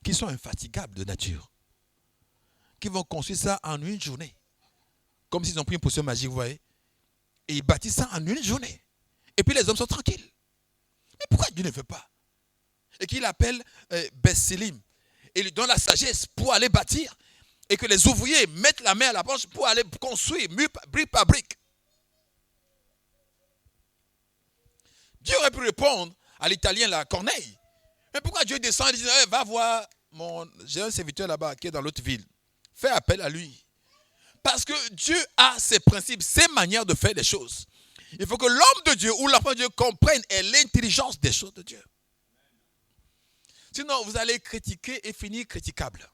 qui sont infatigables de nature, qui vont construire ça en une journée. Comme s'ils ont pris une potion magique, vous voyez. Et ils bâtissent ça en une journée. Et puis les hommes sont tranquilles. Mais pourquoi Dieu ne fait pas? Et qu'il appelle Bessélim et lui donne la sagesse pour aller bâtir. Et que les ouvriers mettent la main à la planche pour aller construire brique par brique. Dieu aurait pu répondre à l'italien, la Corneille. Mais pourquoi Dieu descend et dit, va voir, j'ai un serviteur là-bas qui est dans l'autre ville. Fais appel à lui. Parce que Dieu a ses principes, ses manières de faire les choses. Il faut que l'homme de Dieu ou l'enfant de Dieu comprenne l'intelligence des choses de Dieu. Sinon, vous allez critiquer et finir critiquable.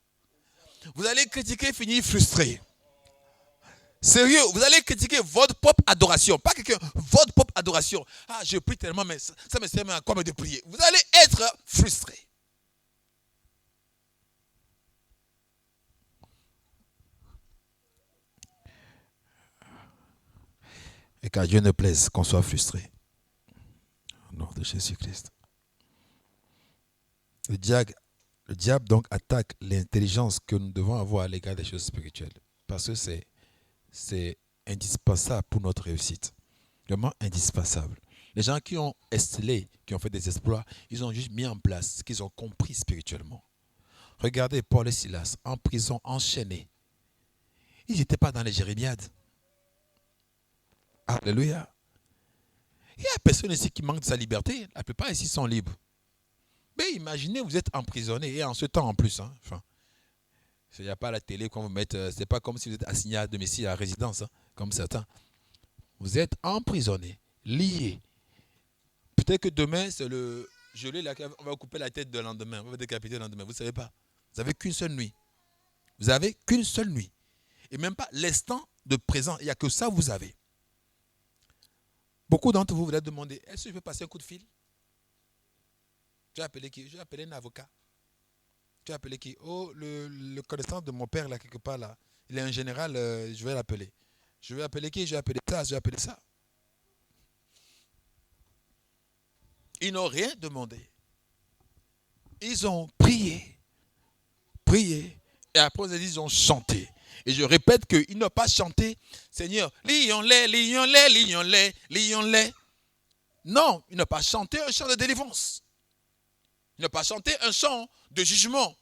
Vous allez critiquer et finir frustré. Sérieux, vous allez critiquer votre propre adoration. Pas quelqu'un, votre propre adoration. Ah, je prie tellement, mais ça me sert à quoi me de prier. Vous allez être frustré. Et qu'à Dieu ne plaise qu'on soit frustré. Au nom de Jésus-Christ. Le diable donc attaque l'intelligence que nous devons avoir à l'égard des choses spirituelles. Parce que c'est indispensable pour notre réussite. Vraiment indispensable. Les gens qui ont estelé, qui ont fait des exploits, ils ont juste mis en place ce qu'ils ont compris spirituellement. Regardez Paul et Silas en prison, enchaînés. Ils n'étaient pas dans les jérémiades. Alléluia. Il n'y a personne ici qui manque de sa liberté. La plupart ici sont libres. Mais imaginez, vous êtes emprisonné, et en ce temps en plus. Enfin, il n'y a pas la télé qu'on vous mette. Ce n'est pas comme si vous êtes assigné à domicile, à résidence, comme certains. Vous êtes emprisonné, lié. Peut-être que demain, c'est le gelé, là, on va vous couper la tête le lendemain, on va vous décapiter le lendemain. Vous ne savez pas. Vous n'avez qu'une seule nuit. Vous n'avez qu'une seule nuit. Et même pas l'instant de présent. Il n'y a que ça que vous avez. Beaucoup d'entre vous allez demander, est-ce que je peux passer un coup de fil? Tu as appelé qui? Je vais appeler un avocat. Tu as appelé qui? Oh, le connaissant de mon père, là, quelque part, là. Il est un général, je vais l'appeler. Je vais appeler qui? Je vais appeler ça, je vais appeler ça. Ils n'ont rien demandé. Ils ont prié. Et après, ils ont chanté. Et je répète qu'ils n'ont pas chanté, Seigneur, lions-les, lions-les, lions-les, lions-les. Non, ils n'ont pas chanté un chant de délivrance. Ils n'ont pas chanté un chant de jugement.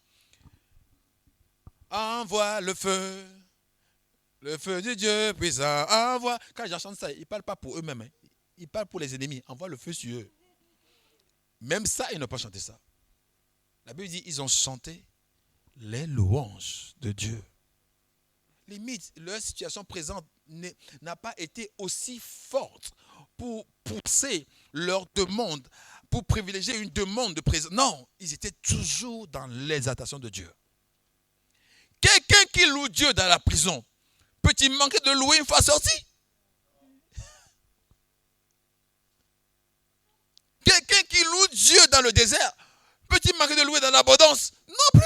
Envoie le feu de Dieu puissant, envoie. Quand ils chantent ça, ils ne parlent pas pour eux-mêmes. Hein. Ils parlent pour les ennemis. Envoie le feu sur eux. Même ça, ils n'ont pas chanté ça. La Bible dit, ils ont chanté les louanges de Dieu. Limite, leur situation présente n'a pas été aussi forte pour pousser leur demande, pour privilégier une demande de présence. Non, ils étaient toujours dans l'exaltation de Dieu. Quelqu'un qui loue Dieu dans la prison, peut-il manquer de louer une fois sorti? Quelqu'un qui loue Dieu dans le désert, peut-il manquer de louer dans l'abondance? Non plus.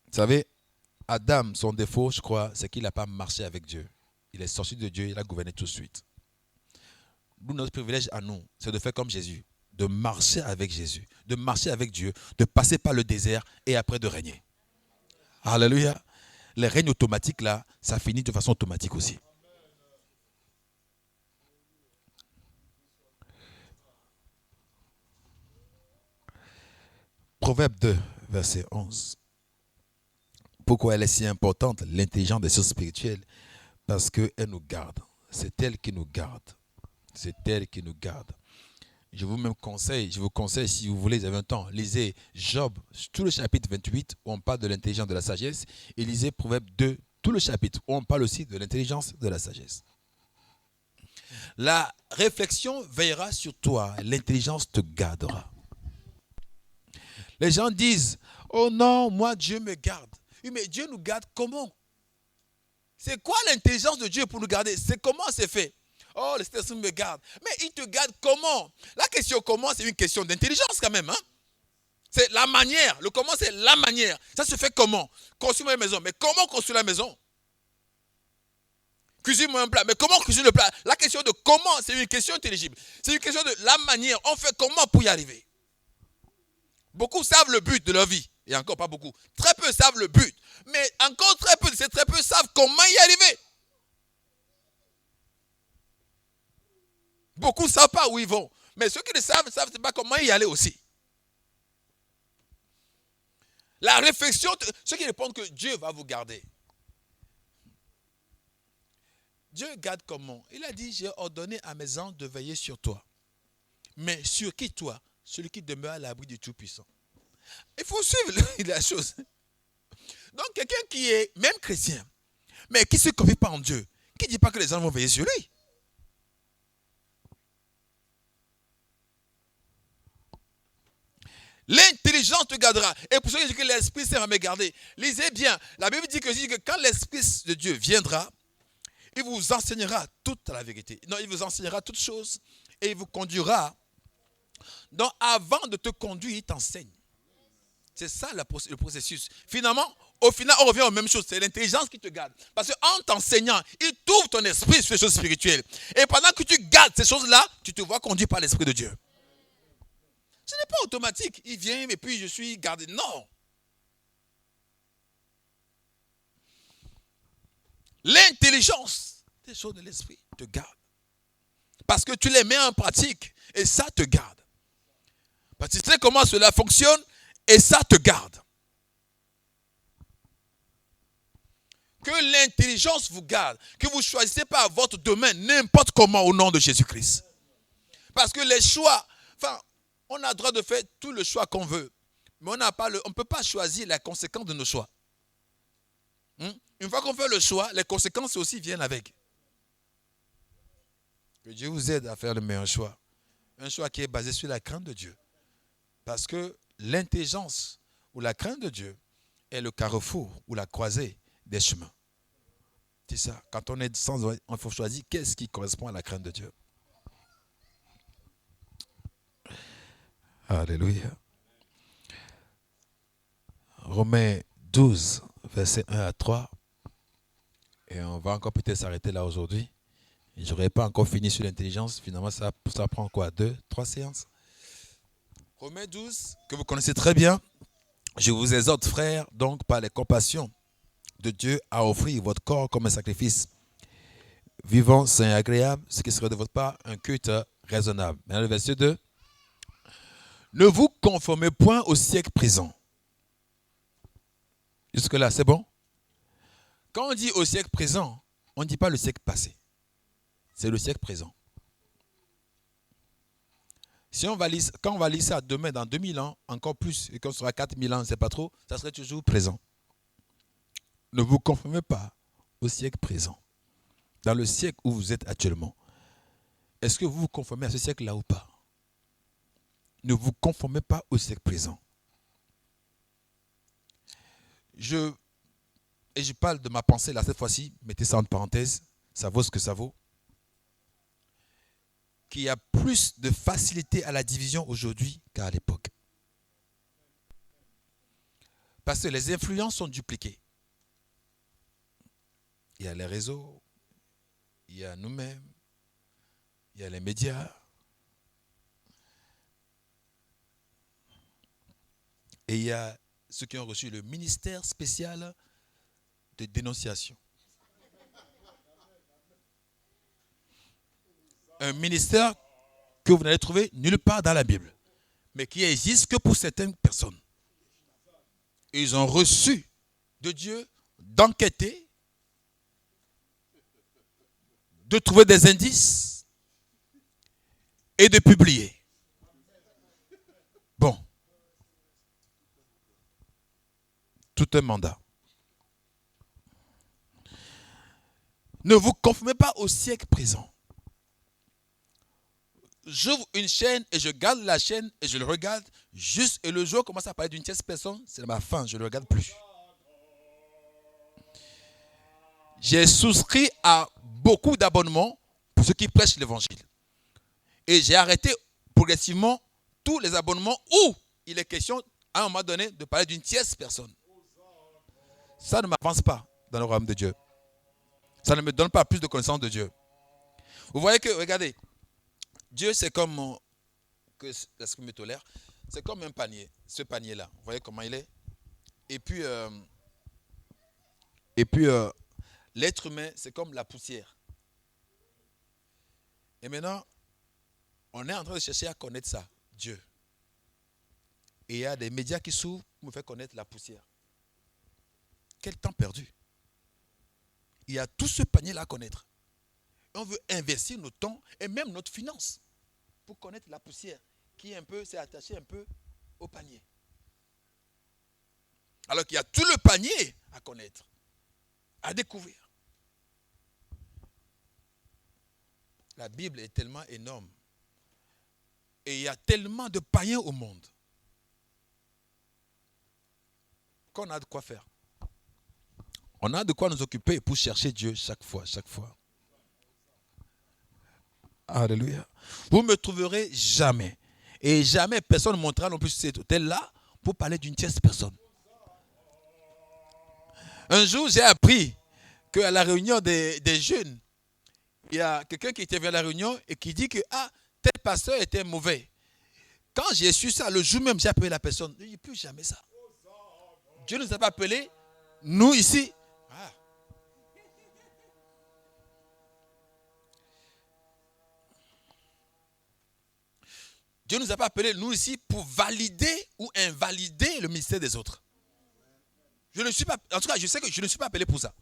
Vous savez, Adam, son défaut, je crois, c'est qu'il n'a pas marché avec Dieu. Il est sorti de Dieu, il a gouverné tout de suite. Nous, notre privilège à nous, c'est de faire comme Jésus, de marcher avec Jésus, de marcher avec Dieu, de passer par le désert et après de régner. Alléluia. Les règnes automatiques, là, ça finit de façon automatique aussi. Proverbe 2, verset 11. Pourquoi elle est si importante, l'intelligence des choses spirituelles? Parce qu'elle nous garde. C'est elle qui nous garde. C'est elle qui nous garde. Je vous conseille, si vous voulez, vous avez un temps, lisez Job, tout le chapitre 28, où on parle de l'intelligence de la sagesse, et lisez Proverbe 2, tout le chapitre, où on parle aussi de l'intelligence de la sagesse. La réflexion veillera sur toi, l'intelligence te gardera. Les gens disent, oh non, moi Dieu me garde. Oui, mais Dieu nous garde comment? C'est quoi l'intelligence de Dieu pour nous garder? C'est comment c'est fait? Oh, le Saint-Esprit me garde. Mais il te garde comment? La question comment, c'est une question d'intelligence quand même. Hein? C'est la manière. Le comment, c'est la manière. Ça se fait comment? Construire une maison. Mais comment construire la maison? Cuisine-moi un plat. Mais comment cuisiner le plat? La question de comment, c'est une question intelligible. C'est une question de la manière. On fait comment pour y arriver? Beaucoup savent le but de leur vie. Et encore pas beaucoup. Très peu savent le but. Mais encore très peu savent comment y arriver. Beaucoup ne savent pas où ils vont. Mais ceux qui le savent pas comment y aller aussi. La réflexion, ceux qui répondent que Dieu va vous garder. Dieu garde comment? Il a dit, j'ai ordonné à mes anges de veiller sur toi. Mais sur qui toi? Celui qui demeure à l'abri du Tout-Puissant. Il faut suivre la chose. Donc quelqu'un qui est même chrétien, mais qui ne se confie pas en Dieu, qui ne dit pas que les anges vont veiller sur lui. L'intelligence te gardera. Et pour ceux qui disent que l'Esprit Saint va me garder, lisez bien. La Bible dit que quand l'Esprit de Dieu viendra, il vous enseignera toute la vérité. Non, il vous enseignera toutes choses et il vous conduira. Donc avant de te conduire, il t'enseigne. C'est ça le processus. Finalement, au final, on revient aux mêmes choses. C'est l'intelligence qui te garde. Parce qu'en t'enseignant, il t'ouvre ton esprit sur les choses spirituelles. Et pendant que tu gardes ces choses-là, tu te vois conduit par l'Esprit de Dieu. Ce n'est pas automatique. Il vient et puis je suis gardé. Non. L'intelligence des choses de l'esprit te garde. Parce que tu les mets en pratique et ça te garde. Parce que tu sais comment cela fonctionne et ça te garde. Que l'intelligence vous garde. Que vous ne choisissez pas votre domaine n'importe comment au nom de Jésus-Christ. Parce que les choix, on a le droit de faire tout le choix qu'on veut. Mais on ne peut pas choisir la conséquence de nos choix. Une fois qu'on fait le choix, les conséquences aussi viennent avec. Que Dieu vous aide à faire le meilleur choix. Un choix qui est basé sur la crainte de Dieu. Parce que l'intelligence ou la crainte de Dieu est le carrefour ou la croisée des chemins. C'est ça. Quand on est sans, il faut choisir qu'est-ce qui correspond à la crainte de Dieu. Alléluia. Romains 12, versets 1 à 3. Et on va encore peut-être s'arrêter là aujourd'hui. Je n'aurais pas encore fini sur l'intelligence. Finalement, ça prend quoi? 2, 3 séances. Romains 12, que vous connaissez très bien. Je vous exhorte, frères, donc par les compassions de Dieu, à offrir votre corps comme un sacrifice vivant, saint et agréable, ce qui serait de votre part un culte raisonnable. Maintenant, le verset 2. Ne vous conformez point au siècle présent. Jusque-là, c'est bon? Quand on dit au siècle présent, on ne dit pas le siècle passé. C'est le siècle présent. Si quand on va lire ça demain, dans 2000 ans, encore plus, et qu'on sera 4000 ans, on ne sait pas trop, ça serait toujours présent. Ne vous conformez pas au siècle présent. Dans le siècle où vous êtes actuellement, est-ce que vous vous conformez à ce siècle-là ou pas? Ne vous conformez pas au siècle présent. Je parle de ma pensée là cette fois-ci, mettez ça en parenthèse, ça vaut ce que ça vaut. Qu'il y a plus de facilité à la division aujourd'hui qu'à l'époque. Parce que les influences sont dupliquées. Il y a les réseaux, il y a nous-mêmes, il y a les médias. Et il y a ceux qui ont reçu le ministère spécial de dénonciation. Un ministère que vous n'allez trouver nulle part dans la Bible, mais qui existe que pour certaines personnes. Ils ont reçu de Dieu d'enquêter, de trouver des indices et de publier. Bon. Tout un mandat. Ne vous conformez pas au siècle présent. J'ouvre une chaîne et je garde la chaîne et je le regarde juste, et le jour où commence à parler d'une tierce personne, c'est ma fin, je ne le regarde plus. J'ai souscrit à beaucoup d'abonnements pour ceux qui prêchent l'évangile. Et j'ai arrêté progressivement tous les abonnements où il est question, à un moment donné, de parler d'une tierce personne. Ça ne m'avance pas dans le royaume de Dieu. Ça ne me donne pas plus de connaissance de Dieu. Vous voyez que, regardez, Dieu c'est comme, est-ce que me tolère? C'est comme un panier, ce panier-là. Vous voyez comment il est? Et puis l'être humain, c'est comme la poussière. Et maintenant, on est en train de chercher à connaître ça, Dieu. Et il y a des médias qui s'ouvrent pour me faire connaître la poussière. Quel temps perdu. Il y a tout ce panier-là à connaître. Et on veut investir notre temps et même notre finance pour connaître la poussière qui s'est attachée un peu au panier. Alors qu'il y a tout le panier à connaître, à découvrir. La Bible est tellement énorme. Et il y a tellement de païens au monde qu'on a de quoi faire. On a de quoi nous occuper pour chercher Dieu chaque fois. Alléluia. Vous ne me trouverez jamais. Et jamais personne ne montera non plus cet hôtel-là pour parler d'une tierce personne. Un jour, j'ai appris qu'à la réunion des jeunes, il y a quelqu'un qui était venu à la réunion et qui dit que tel pasteur était mauvais. Quand j'ai su ça, le jour même, j'ai appelé la personne. Je ne dis plus jamais ça. Dieu ne nous a pas appelés, nous ici. Dieu ne nous a pas appelés, nous ici, pour valider ou invalider le ministère des autres. Je ne suis pas, en tout cas, je sais que je ne suis pas appelé pour ça.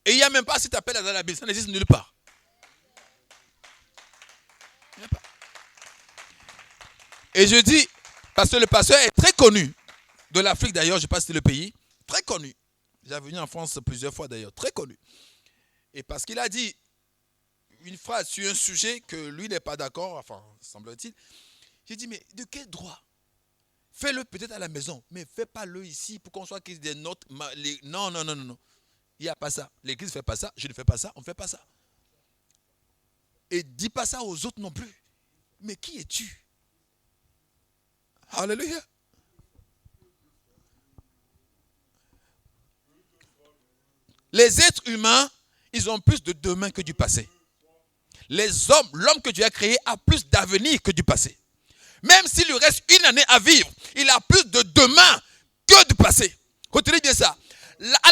Et il n'y a même pas cet appel dans la Bible, ça n'existe nulle part. Il n'y a pas. Et je dis, parce que le pasteur est très connu, de l'Afrique d'ailleurs, je ne sais pas si c'est le pays, très connu. J'ai venu en France plusieurs fois d'ailleurs, très connu. Et parce qu'il a dit une phrase sur un sujet que lui n'est pas d'accord, enfin, semble-t-il. J'ai dit, mais de quel droit? Fais-le peut-être à la maison, mais fais pas le ici pour qu'on soit qu'ils des notes. Non. Il n'y a pas ça. L'église ne fait pas ça, je ne fais pas ça, on ne fait pas ça. Et dis pas ça aux autres non plus. Mais qui es-tu? Alléluia. Les êtres humains, ils ont plus de demain que du passé. L'homme que Dieu a créé a plus d'avenir que du passé. Même s'il lui reste une année à vivre, il a plus de demain que du passé. Retenez bien ça. À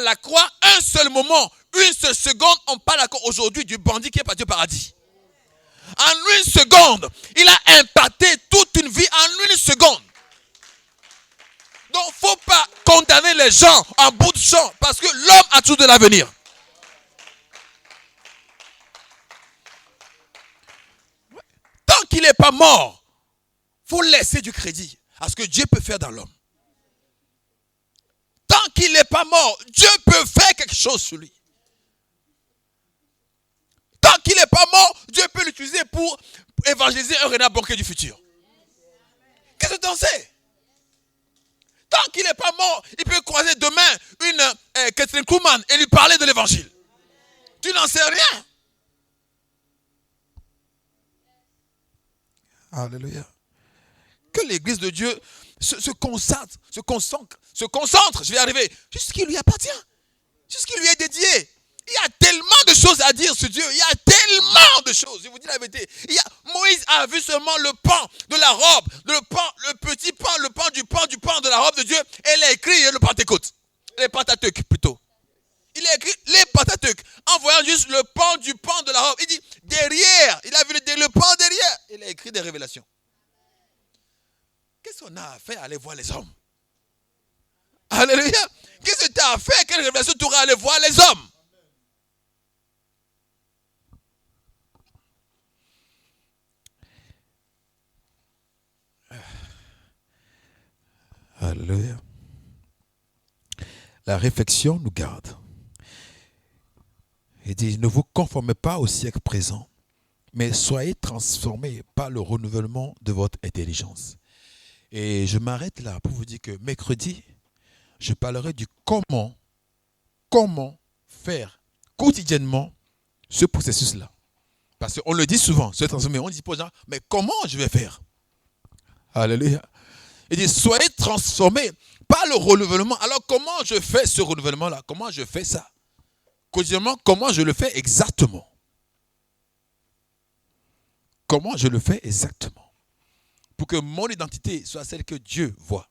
la croix, un seul moment, une seule seconde, on parle encore aujourd'hui du bandit qui est parti au paradis. En une seconde, il a impacté toute une vie en une seconde. Donc, il ne faut pas condamner les gens en bout de champ parce que l'homme a toujours de l'avenir. Tant qu'il n'est pas mort, il faut laisser du crédit à ce que Dieu peut faire dans l'homme. Tant qu'il n'est pas mort, Dieu peut faire quelque chose sur lui. Tant qu'il n'est pas mort, Dieu peut l'utiliser pour évangéliser un renard banquet du futur. Qu'est-ce que tu en sais? Tant qu'il n'est pas mort, il peut croiser demain une Catherine Kuhlman et lui parler de l'évangile. Tu n'en sais rien. Alléluia. Que l'église de Dieu se concentre, je vais arriver, sur ce qui lui appartient, sur ce qui lui est dédié. Il y a tellement de choses à dire sur Dieu, il y a tellement de choses, je vous dis la vérité. Moïse a vu seulement le pan de la robe, le petit pan, le pan de la robe de Dieu, et il a écrit le Pentecôte, les Pentateuques plutôt. Il a écrit les Pentateuques, en voyant juste le pan de la robe. Il dit, derrière, il a vu le pan derrière, il a écrit des révélations. Qu'est-ce qu'on a à faire à aller voir les hommes? Alléluia. Qu'est-ce que tu as à faire? Quelle révélation tu auras à aller voir les hommes? Alléluia. La réflexion nous garde. Il dit, ne vous conformez pas au siècle présent, mais soyez transformés par le renouvellement de votre intelligence. Et je m'arrête là pour vous dire que mercredi, je parlerai du comment faire quotidiennement ce processus-là. Parce qu'on le dit souvent, se transformer, on dit aux gens, mais comment je vais faire? Alléluia. Il dit, soyez transformés par le renouvellement. Alors comment je fais ce renouvellement-là? Comment je fais ça? Quotidiennement, comment je le fais exactement? Comment je le fais exactement? Pour que mon identité soit celle que Dieu voit.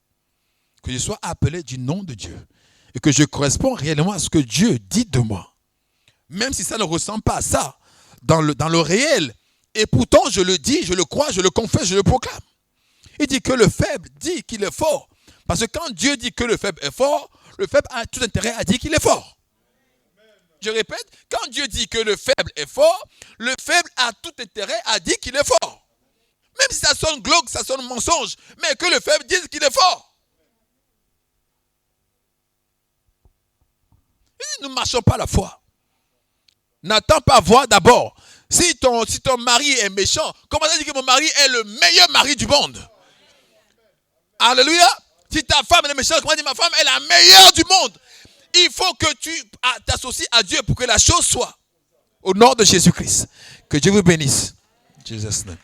Que je sois appelé du nom de Dieu. Et que je corresponde réellement à ce que Dieu dit de moi. Même si ça ne ressemble pas à ça. Dans le réel. Et pourtant, je le dis, je le crois, je le confesse, je le proclame. Il dit que le faible dit qu'il est fort. Parce que quand Dieu dit que le faible est fort, le faible a tout intérêt à dire qu'il est fort. Je répète, quand Dieu dit que le faible est fort, le faible a tout intérêt à dire qu'il est fort. Même si ça sonne glauque, ça sonne mensonge, mais que le faible dise qu'il est fort. Nous ne marchons pas la foi. N'attends pas voir d'abord. Si ton mari est méchant, comment ça dit que mon mari est le meilleur mari du monde? Alléluia. Si ta femme est méchante, comment dire ma femme est la meilleure du monde? Il faut que tu t'associes à Dieu pour que la chose soit. Au nom de Jésus-Christ. Que Dieu vous bénisse. Jesus name.